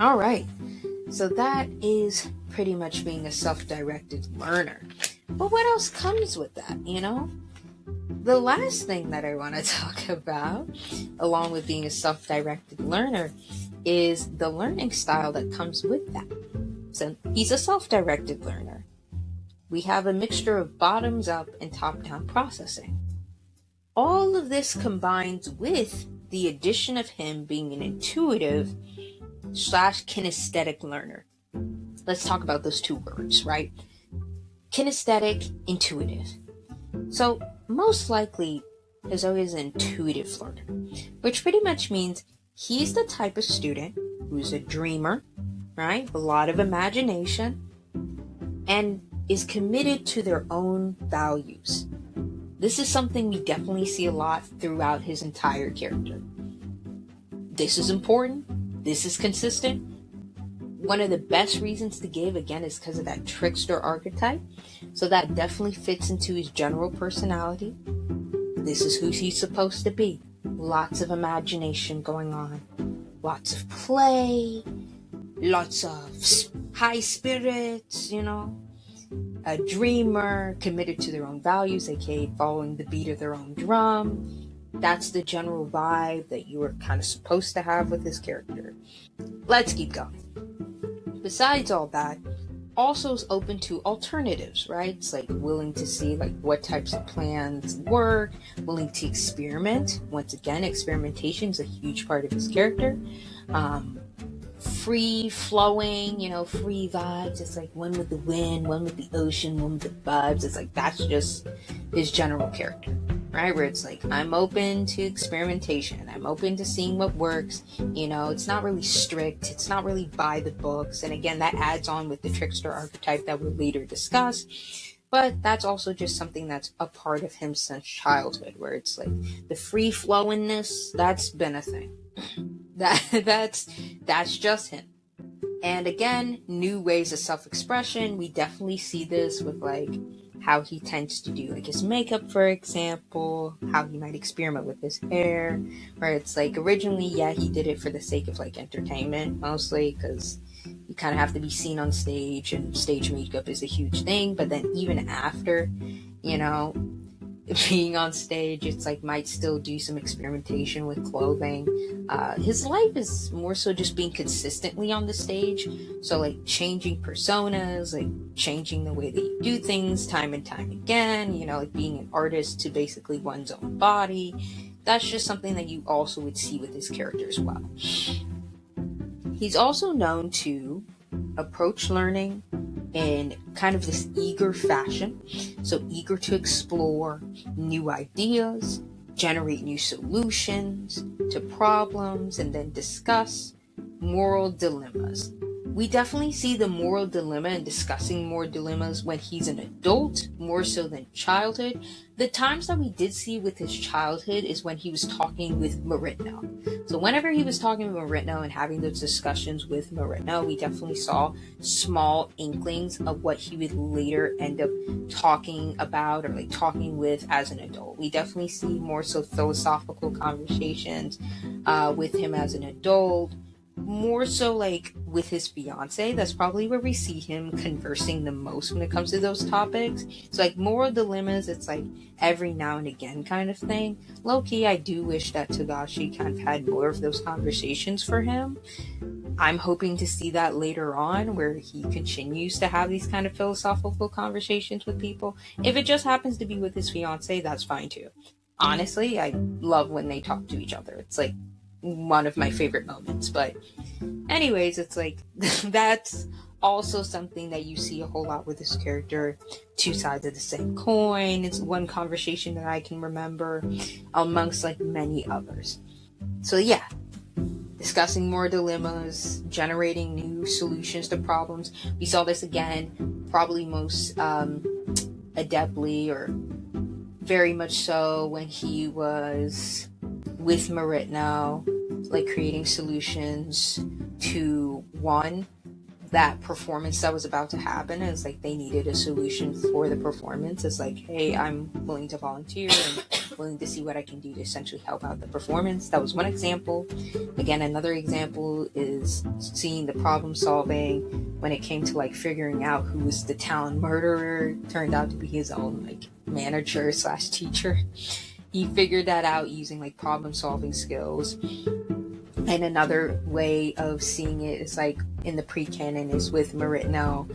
All right, so that is pretty much being a self-directed learner. But what else comes with that, The last thing that I want to talk about, along with being a self-directed learner, is the learning style that comes with that. So he's a self-directed learner. We have a mixture of bottoms-up and top-down processing. All of this combines with the addition of him being an intuitive / kinesthetic learner. Let's talk about those two words, right? Kinesthetic, intuitive. So most likely, Hisoka is an intuitive learner, which pretty much means he's the type of student who's a dreamer, right? A lot of imagination, and is committed to their own values. This is something we definitely see a lot throughout his entire character. This is important. This is consistent. One of the best reasons to give, again, is because of that trickster archetype. So that definitely fits into his general personality. This is who he's supposed to be. Lots of imagination going on. Lots of play. Lots of high spirits, A dreamer, committed to their own values, aka following the beat of their own drum. That's the general vibe that you were kind of supposed to have with this character. Let's keep going. Besides all that, also is open to alternatives, right? It's like willing to see like what types of plans work, willing to experiment. Once again, experimentation is a huge part of his character. Free flowing, free vibes. It's like one with the wind, one with the ocean, one with the vibes. It's like, that's just his general character, right? Where it's like, I'm open to experimentation. I'm open to seeing what works. It's not really strict. It's not really by the books. And again, that adds on with the trickster archetype that we'll later discuss. But that's also just something that's a part of him since childhood, where it's like the free flowingness, that's been a thing. That's just him. And again, new ways of self-expression. We definitely see this with like how he tends to do like his makeup, for example, how he might experiment with his hair, where it's like originally, yeah, he did it for the sake of like entertainment, mostly because you kind of have to be seen on stage, and stage makeup is a huge thing. But then even after, being on stage, it's like might still do some experimentation with clothing. His life is more so just being consistently on the stage, so like changing personas, like changing the way that you do things time and time again, like being an artist to basically one's own body. That's just something that you also would see with his character as well. He's also known to approach learning in kind of this eager fashion. So eager to explore new ideas, generate new solutions to problems, and then discuss moral dilemmas. We definitely see the moral dilemma and discussing more dilemmas when he's an adult, more so than childhood. The times that we did see with his childhood is when he was talking with Marino. So whenever he was talking with Marino and having those discussions with Marino, we definitely saw small inklings of what he would later end up talking about or like talking with as an adult. We definitely see more so philosophical conversations with him as an adult. More so like with his fiance, that's probably where we see him conversing the most when it comes to those topics. So like moral dilemmas, it's like every now and again kind of thing. Low-key, I do wish that Togashi kind of had more of those conversations for him. I'm hoping to see that later on where he continues to have these kind of philosophical conversations with people. If it just happens to be with his fiance, that's fine too. Honestly, I love when they talk to each other. It's like one of my favorite moments. But anyways, it's like that's also something that you see a whole lot with this character. Two sides of the same coin. It's one conversation that I can remember amongst like many others. So yeah, discussing more dilemmas, generating new solutions to problems. We saw this again probably most adeptly or very much so when he was with Marino, like creating solutions to one, that performance that was about to happen. And it's like they needed a solution for the performance. It's like, hey, I'm willing to volunteer and willing to see what I can do to essentially help out the performance. That was one example. Again, another example is seeing the problem solving when it came to like figuring out who was the talent murderer. Turned out to be his own like manager / teacher. He figured that out using like problem solving skills. And another way of seeing it is like in the pre-canon is with Marino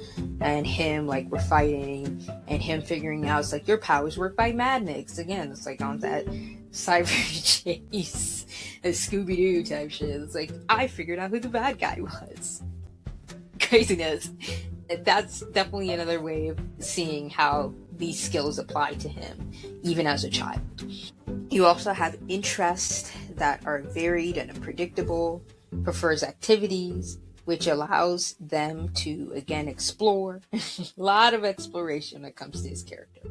and him, like we're fighting and him figuring out it's like your powers work by madness. Again, it's like on that cyber chase, a Scooby-Doo type shit. It's like I figured out who the bad guy was. Craziness. That's definitely another way of seeing how these skills apply to him, even as a child. You also have interests that are varied and unpredictable, prefers activities, which allows them to, again, explore. A lot of exploration when it comes to his character.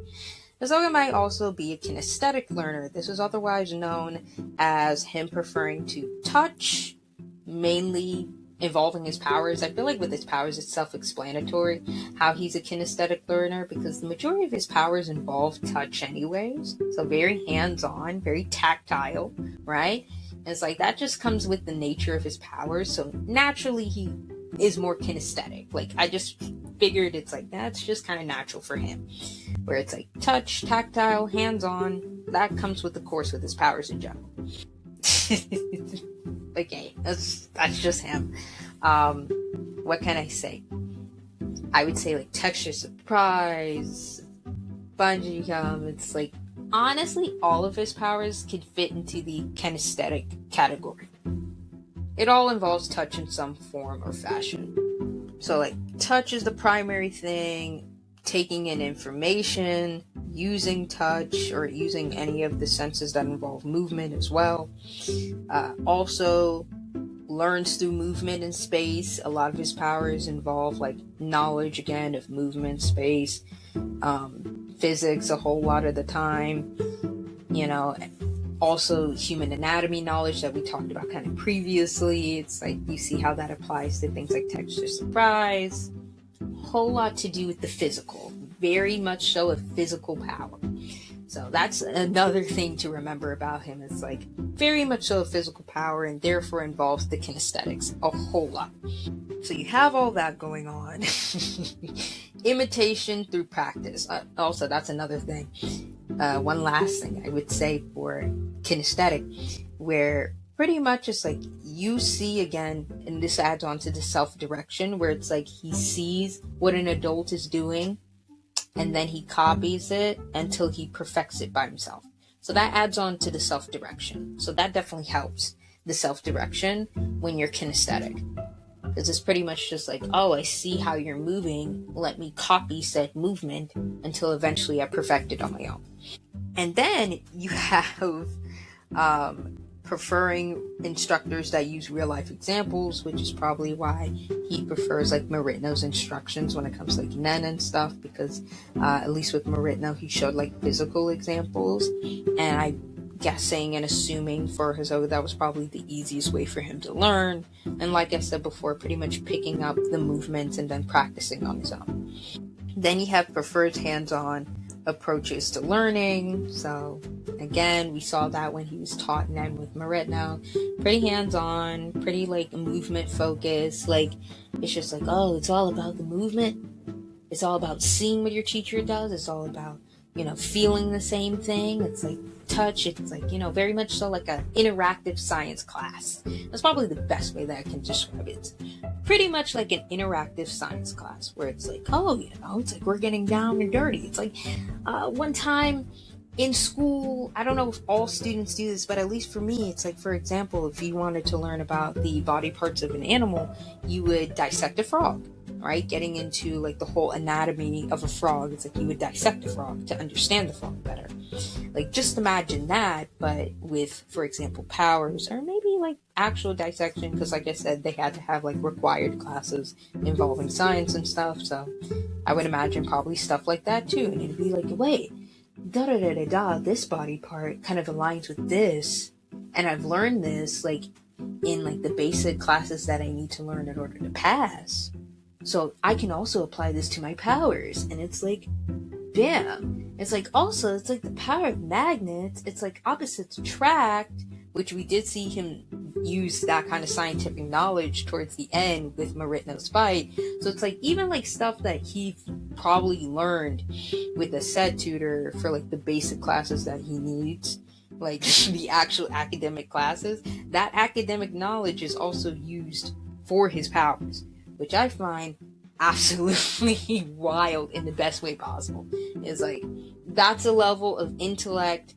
Hisoka might also be a kinesthetic learner. This is otherwise known as him preferring to touch, mainly involving his powers. I feel like with his powers it's self-explanatory how he's a kinesthetic learner because the majority of his powers involve touch anyways. So very hands-on, very tactile, right? And it's like that just comes with the nature of his powers. So naturally he is more kinesthetic. Like I just figured it's like that's just kind of natural for him. Where it's like touch, tactile, hands-on, that comes with the course with his powers in general. Okay, that's just him. What can I say? I would say like texture surprise, bungee jump. It's like honestly, all of his powers could fit into the kinesthetic category. It all involves touch in some form or fashion. So like touch is the primary thing. Taking in information, using touch, or using any of the senses that involve movement as well. Also learns through movement in space. A lot of his powers involve like knowledge again of movement, space, physics a whole lot of the time. You know, also human anatomy knowledge that we talked about kind of previously. It's like you see how that applies to things like texture surprise. Whole lot to do with the physical, very much so a physical power. So that's another thing to remember about him. It's like very much so a physical power and therefore involves the kinesthetics a whole lot. So you have all that going on. Imitation through practice. Also, that's another thing. One last thing I would say for kinesthetic, where pretty much it's like you see again, and this adds on to the self-direction where it's like he sees what an adult is doing and then he copies it until he perfects it by himself. So that adds on to the self-direction. So that definitely helps the self-direction when you're kinesthetic. Because it's pretty much just like, oh, I see how you're moving. Let me copy said movement until eventually I perfect it on my own. And then you have preferring instructors that use real life examples, which is probably why he prefers like Marino's instructions when it comes to like Nen and stuff, because at least with Marino he showed like physical examples, and I guessing and assuming for Hisoka that was probably the easiest way for him to learn, and like I said before, pretty much picking up the movements and then practicing on his own. Then you have preferred hands-on approaches to learning. So again, we saw that when he was taught Nen with Marino, pretty hands-on, pretty like movement focused. Like it's just like, oh, it's all about the movement, it's all about seeing what your teacher does, it's all about, you know, feeling the same thing. It's like touch, it's like, you know, very much so like an interactive science class. That's probably the best way that I can describe it. Pretty much like an interactive science class where it's like, oh, you know, it's like we're getting down and dirty. It's like one time in school, I don't know if all students do this, but at least for me, it's like, for example, if you wanted to learn about the body parts of an animal, you would dissect a frog, right? Getting into like the whole anatomy of a frog, it's like you would dissect a frog to understand the frog better. Like just imagine that, but with, for example, powers, or maybe like actual dissection, because like I said, they had to have like required classes involving science and stuff, so I would imagine probably stuff like that too. And it'd be like, wait, this body part kind of aligns with this, and I've learned this like in like the basic classes that I need to learn in order to pass, so I can also apply this to my powers. And it's like, bam. It's like, also, it's like the power of magnets, it's like opposites attract, which we did see him use that kind of scientific knowledge towards the end with Marino's fight. So it's like even like stuff that he probably learned with a set tutor for like the basic classes that he needs, like the actual academic classes, that academic knowledge is also used for his powers, which I find absolutely wild in the best way possible. It's like, that's a level of intellect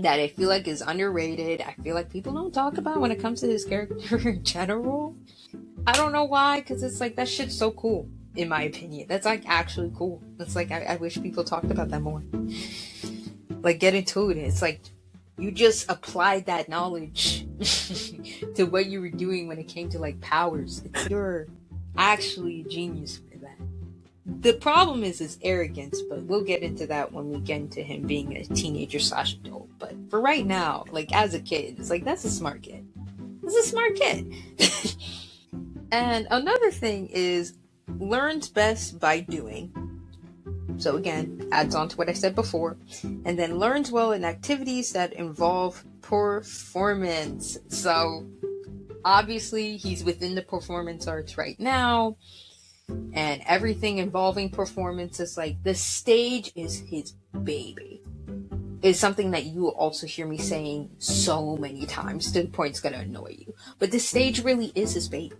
that I feel like is underrated. I feel like people don't talk about when it comes to his character in general. I don't know why, because it's like, that shit's so cool, in my opinion. That's like actually cool. It's like, I wish people talked about that more. Like, get into it. It's like, you just applied that knowledge to what you were doing when it came to like powers. You're actually a genius for that. The problem is his arrogance, but we'll get into that when we get into him being a teenager / adult. But for right now, like as a kid, it's like, that's a smart kid. That's a smart kid. And another thing is, learns best by doing. So again, adds on to what I said before. And then learns well in activities that involve performance. So obviously he's within the performance arts right now, and everything involving performance is like, the stage is his baby. Is something that you will also hear me saying so many times to the point it's gonna annoy you. But the stage really is his baby.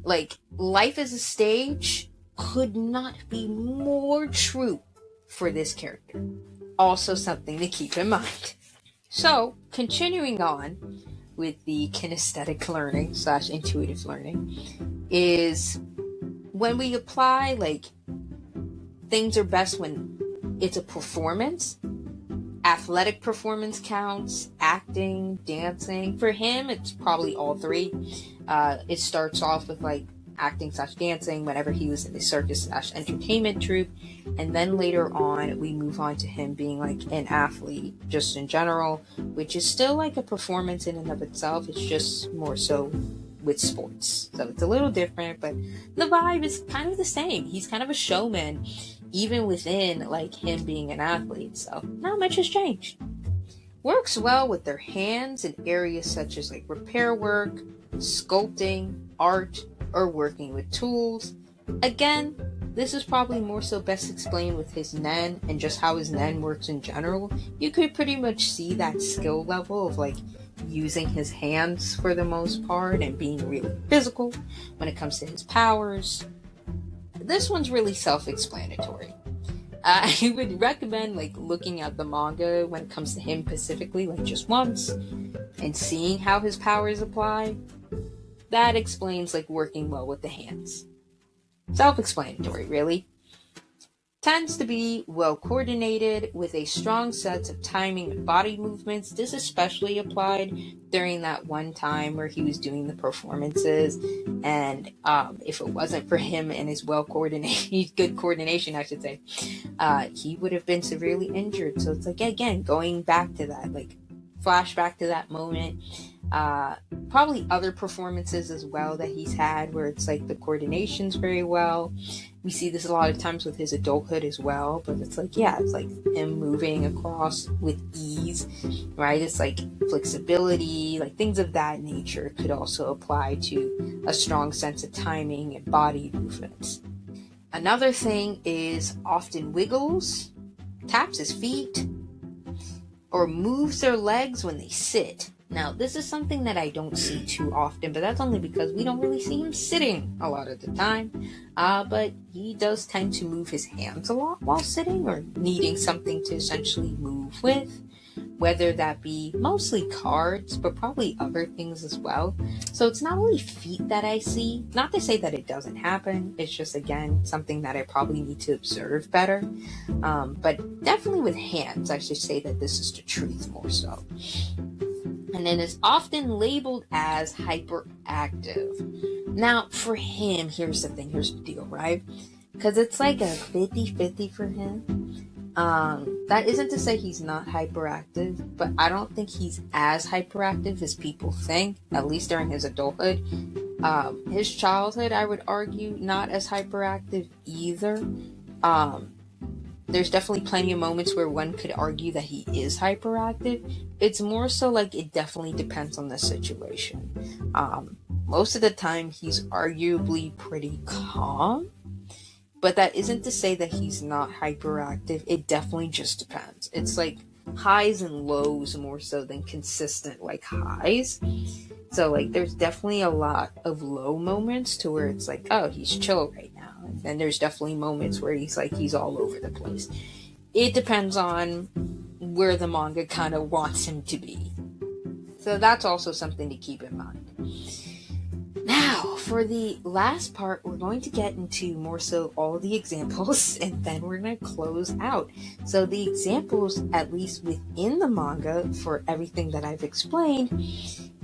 Like, life as a stage could not be more true for this character. Also something to keep in mind. So, continuing on with the kinesthetic learning / intuitive learning, is when we apply, like, things are best when it's a performance. Athletic performance counts, acting, dancing. For him, it's probably all three. It starts off with like acting / dancing whenever he was in the circus / entertainment troupe, and then later on we move on to him being like an athlete just in general, which is still like a performance in and of itself. It's just more so with sports, so it's a little different, but the vibe is kind of the same. He's kind of a showman even within like him being an athlete, so not much has changed. Works well with their hands in areas such as like repair work, sculpting, art, or working with tools. Again, this is probably more so best explained with his Nen and just how his Nen works in general. You could pretty much see that skill level of like using his hands for the most part and being really physical when it comes to his powers. This one's really self-explanatory. I would recommend like looking at the manga when it comes to him specifically, like just once, and seeing how his powers apply. That explains like working well with the hands. Self-explanatory, really. tends to be well coordinated with a strong sense of timing and body movements. This especially applied during that one time where he was doing the performances, and if it wasn't for him and his good coordination, I should say, he would have been severely injured. So it's like, again, going back to that, like flashback to that moment. Probably other performances as well that he's had where it's like the coordination's very well. We see this a lot of times with his adulthood as well, but it's like, yeah, it's like him moving across with ease, right? It's like flexibility, like things of that nature could also apply to a strong sense of timing and body movements. Another thing is often wiggles, taps his feet, or moves their legs when they sit. Now, this is something that I don't see too often, but that's only because we don't really see him sitting a lot of the time. But he does tend to move his hands a lot while sitting or needing something to essentially move with, whether that be mostly cards, but probably other things as well. So it's not only feet that I see. Not to say that it doesn't happen. It's just, again, something that I probably need to observe better. But definitely with hands, I should say that this is the truth more so. And then it's often labeled as hyperactive. Now, for him, here's the deal, right? Because it's like a 50-50 for him. That isn't to say he's not hyperactive, but I don't think he's as hyperactive as people think, at least during his adulthood. His childhood, I would argue, not as hyperactive either. There's definitely plenty of moments where one could argue that he is hyperactive. It's more so like it definitely depends on the situation. Most of the time, he's arguably pretty calm. But that isn't to say that he's not hyperactive. It definitely just depends. It's like highs and lows more so than consistent like highs. So like there's definitely a lot of low moments to where it's like, oh, he's chill right now. And then there's definitely moments where he's all over the place. It depends on where the manga kind of wants him to be. So that's also something to keep in mind. Now, for the last part, we're going to get into more so all the examples, and then we're going to close out. So the examples, at least within the manga, for everything that I've explained,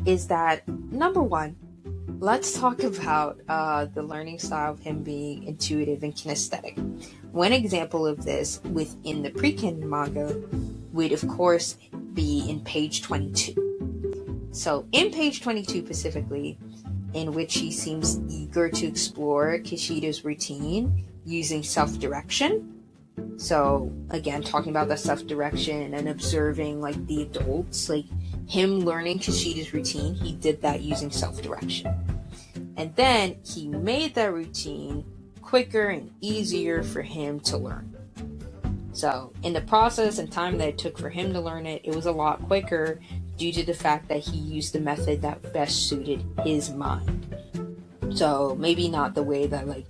is that, number one, let's talk about the learning style of him being intuitive and kinesthetic. One example of this within the pre-kin manga would, of course, be in page 22. So in page 22 specifically, in which he seems eager to explore Kishida's routine using self-direction. So again, talking about the self-direction and observing like the adults, like him learning Kishida's routine, he did that using self-direction. And then he made that routine quicker and easier for him to learn. So in the process and time that it took for him to learn it, it was a lot quicker due to the fact that he used the method that best suited his mind. So maybe not the way that like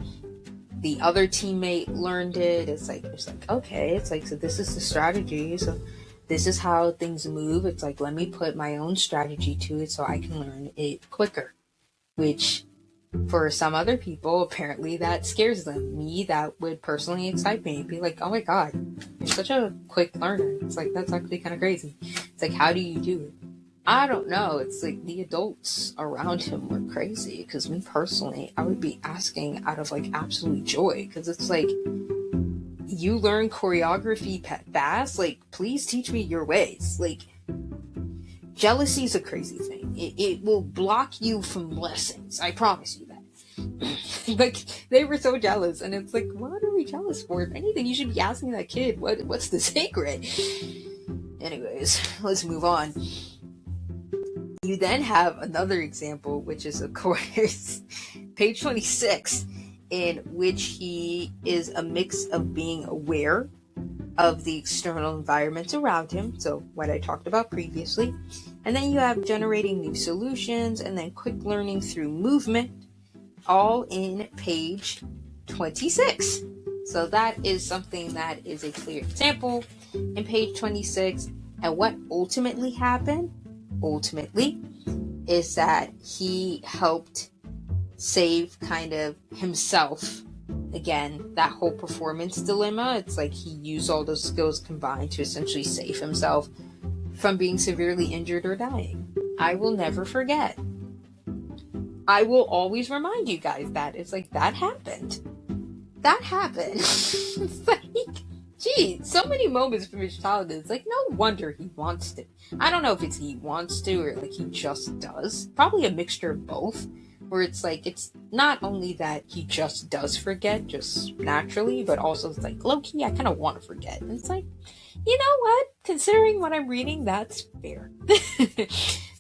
the other teammate learned it. It's like okay, it's like, so this is the strategy, so this is how things move. It's like, let me put my own strategy to it so I can learn it quicker, which for some other people, apparently that scares them. Me, that would personally excite me. It'd be like, oh my god, you're such a quick learner. It's like, that's actually kind of crazy. It's like, how do you do it? I don't know. It's like the adults around him were crazy, because me personally, I would be asking out of like absolute joy, because it's like, you learn choreography fast, like please teach me your ways. Like, jealousy is a crazy thing. It will block you from lessons. I promise you that. Like, they were so jealous, and it's like, what are we jealous for? If anything, you should be asking that kid, what's the secret? Anyways, let's move on. You then have another example, which is, of course, page 26, in which he is a mix of being aware of the external environments around him, so what I talked about previously, and then you have generating new solutions, and then quick learning through movement, all in page 26. So that is something that is a clear example in page 26. And what ultimately happened, is that he helped save kind of himself again, that whole performance dilemma, it's like he used all those skills combined to essentially save himself from being severely injured or dying. I will never forget. I will always remind you guys that. It's like, that happened. That happened. It's like, gee, so many moments from his childhood. It's like, no wonder he wants to. I don't know if it's he wants to or like he just does. Probably a mixture of both. Where it's like, it's not only that he just does forget, just naturally, but also it's like, low-key, I kind of want to forget. And it's like, you know what? Considering what I'm reading, that's fair.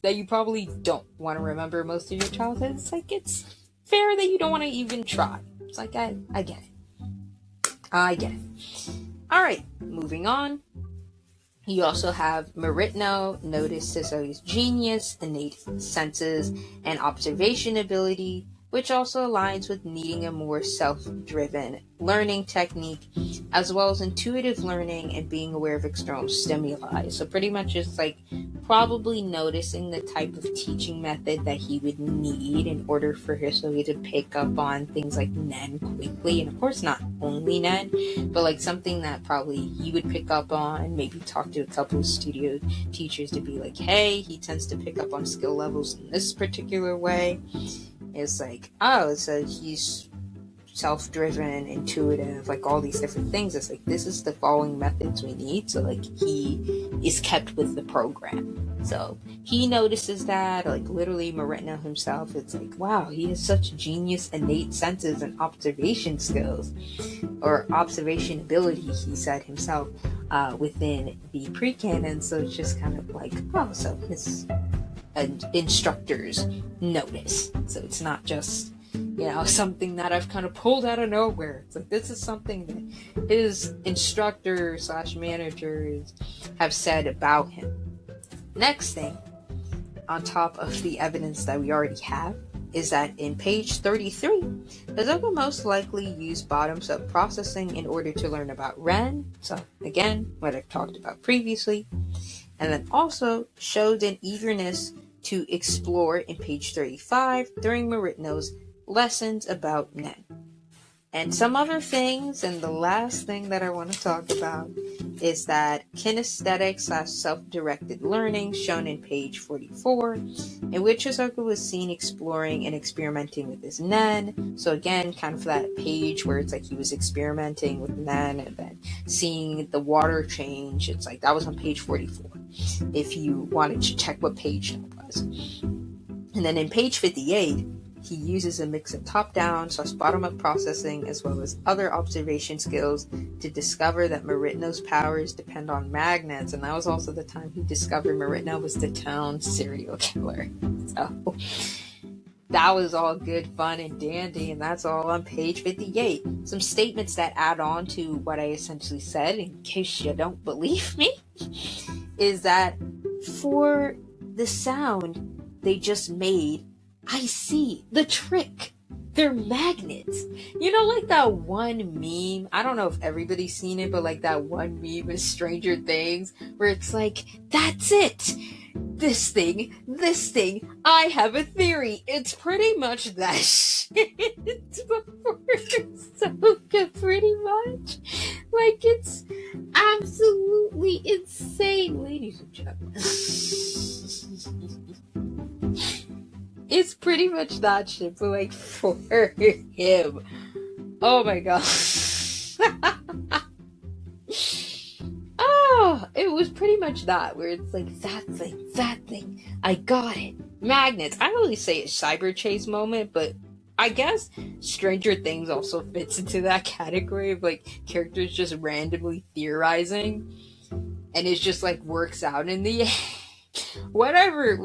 That you probably don't want to remember most of your childhood. It's like, it's fair that you don't want to even try. It's like, I get it. I get it. Alright, moving on. You also have Meritno notices his genius, innate senses, and observation ability, which also aligns with needing a more self-driven learning technique, as well as intuitive learning and being aware of external stimuli. So pretty much it's like probably noticing the type of teaching method that he would need in order for Hisoka to pick up on things like Nen quickly. And of course not only Nen, but like something that probably he would pick up on, maybe talk to a couple of studio teachers to be like, hey, he tends to pick up on skill levels in this particular way. It's like, oh, so he's self-driven, intuitive, like all these different things. It's like, this is the following methods we need. So like he is kept with the program. So he notices that, like literally Meritno himself, it's like, wow, he has such genius innate senses and observation skills, or observation ability, he said himself, within the pre-canon. So it's just kind of like, oh, so his instructors notice. So it's not just, you know, something that I've kind of pulled out of nowhere. It's like, this is something that his instructors / managers have said about him. Next thing, on top of the evidence that we already have, is that in page 33, Hisoka most likely used bottoms-up processing in order to learn about Ren. So again, what I've talked about previously. And then also showed an eagerness to explore in page 35 during Meritno's lessons about Nen. And some other things, and the last thing that I want to talk about is that kinesthetic / self-directed learning shown in page 44, in which Hisoka was seen exploring and experimenting with his Nen. So again, kind of that page where it's like he was experimenting with Nen and then seeing the water change. It's like, that was on page 44, if you wanted to check what page that was. And then in page 58, he uses a mix of top-down / bottom-up processing as well as other observation skills to discover that Meritno's powers depend on magnets, and that was also the time he discovered Meritno was the town serial killer. So that was all good fun and dandy, and that's all on page 58. Some statements that add on to what I essentially said, in case you don't believe me, is that for the sound they just made, I see the trick. They're magnets. You know, like that one meme, I don't know if everybody's seen it, but like that one meme with Stranger Things, where it's like, that's it. This thing, I have a theory. It's pretty much that shit. Before Hisoka, pretty much. Like, it's absolutely insane, ladies and gentlemen. It's pretty much that shit, but like for him. Oh my god. Oh, it was pretty much that, where it's like, that thing, I got it. Magnets. I always say it's Cyber Chase moment, but I guess Stranger Things also fits into that category of like characters just randomly theorizing, and it just like works out in the end. Whatever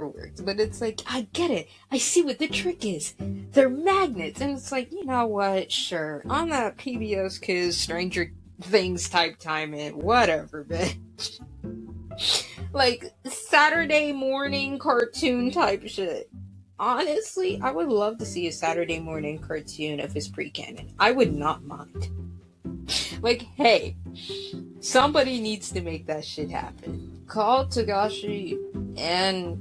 works, but it's like, I get it. I see what the trick is. They're magnets, and it's like, you know what? Sure, on that PBS Kids Stranger Things type time in, whatever, bitch. Like Saturday morning cartoon type shit. Honestly, I would love to see a Saturday morning cartoon of his pre-canon. I would not mind. Like, hey, somebody needs to make that shit happen. Call Togashi and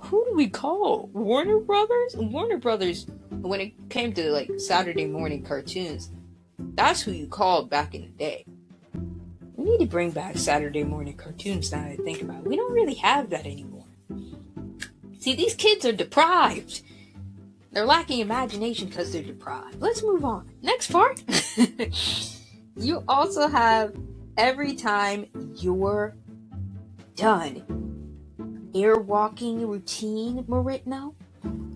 who do we call? Warner Brothers? Warner Brothers when it came to like Saturday morning cartoons, that's who you called back in the day. We need to bring back Saturday morning cartoons now that I think about it. We don't really have that anymore. See, these kids are deprived. They're lacking imagination because they're deprived. Let's move on. Next part. You also have every time you're done airwalking routine, Maritno,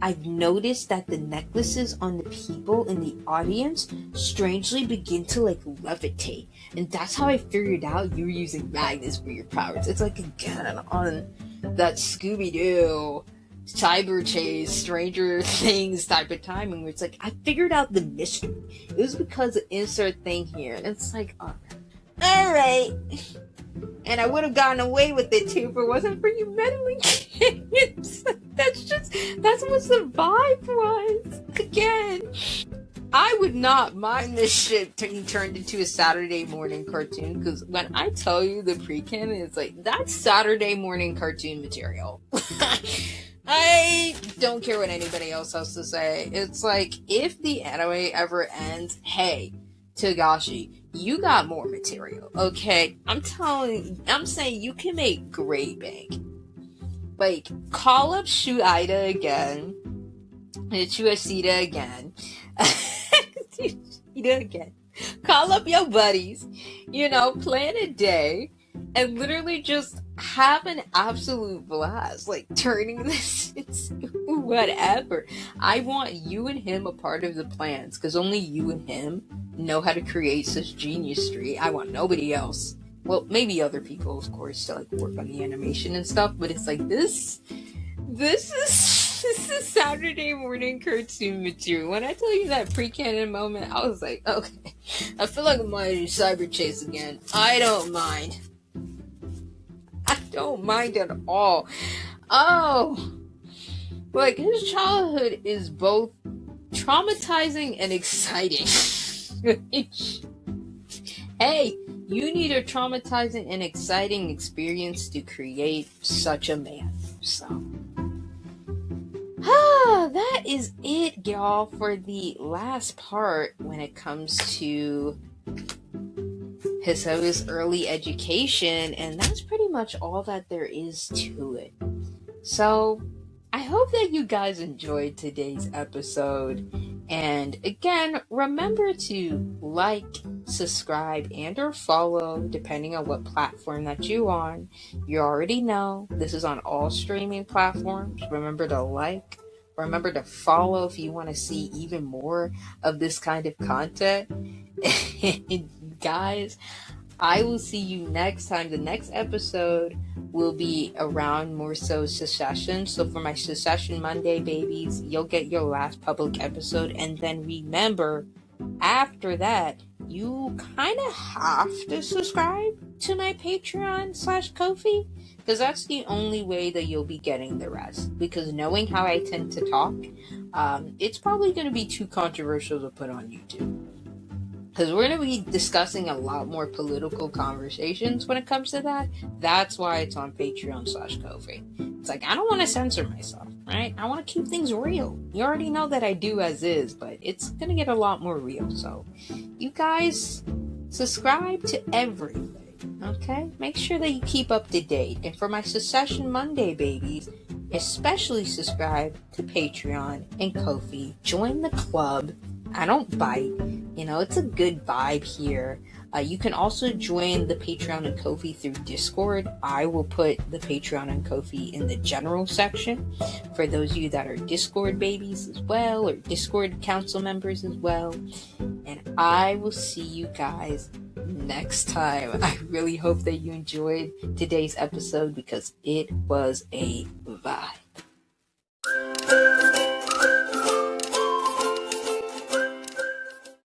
I've noticed that the necklaces on the people in the audience strangely begin to like levitate. And that's how I figured out you're using magnets for your powers. It's like again on that Scooby-Doo cyber chase, Stranger Things type of timing where it's like I figured out the mystery. It was because of insert thing here. And it's like, alright. And I would have gotten away with it too if it wasn't for you meddling kids. That's what the vibe was. Again, I would not mind this shit being turned into a Saturday morning cartoon, because when I tell you the pre-canon, it's like, that's Saturday morning cartoon material. I don't care what anybody else has to say. It's like, if the anime ever ends, hey, Togashi, you got more material, okay? I'm saying you can make great bank. Like, call up Shueida again. Shueida again. Shueida again. Call up your buddies. Plan a day. And literally just have an absolute blast. Like, turning this into whatever. I want you and him a part of the plans. Because only you and him know how to create such geniusry. I want nobody else. Well, maybe other people, of course, to like work on the animation and stuff, but it's like this is Saturday morning cartoon material. When I tell you that pre-canon moment, I was like, okay, I feel like I'm on cyber chase again. I don't mind at all. Oh, like his childhood is both traumatizing and exciting. Hey, you need a traumatizing and exciting experience to create such a man. So, that is it, y'all, for the last part when it comes to Hisoka's early education, and that's pretty much all that there is to it. So, I hope that you guys enjoyed today's episode. And again, remember to like, subscribe, and or follow, depending on what platform that you're on. You already know, this is on all streaming platforms. Remember to like, remember to follow if you want to see even more of this kind of content. Guys, I will see you next time. The next episode will be around more so Secession. So for my Secession Monday babies, you'll get your last public episode. And then remember, after that, you kind of have to subscribe to my Patreon/Ko-fi, because that's the only way that you'll be getting the rest. Because knowing how I tend to talk, it's probably going to be too controversial to put on YouTube. Because we're going to be discussing a lot more political conversations when it comes to that. That's why it's on Patreon/Ko-fi. It's like, I don't want to censor myself, right? I want to keep things real. You already know that I do as is, but it's going to get a lot more real. So, you guys, subscribe to everything, okay? Make sure that you keep up to date. And for my Secession Monday babies, especially subscribe to Patreon and Ko-fi. Join the club. I don't bite. It's a good vibe here. You can also join the Patreon and Ko-fi through Discord. I will put the Patreon and Ko-fi in the general section for those of you that are Discord babies as well, or Discord council members as well. And I will see you guys next time. I really hope that you enjoyed today's episode because it was a vibe.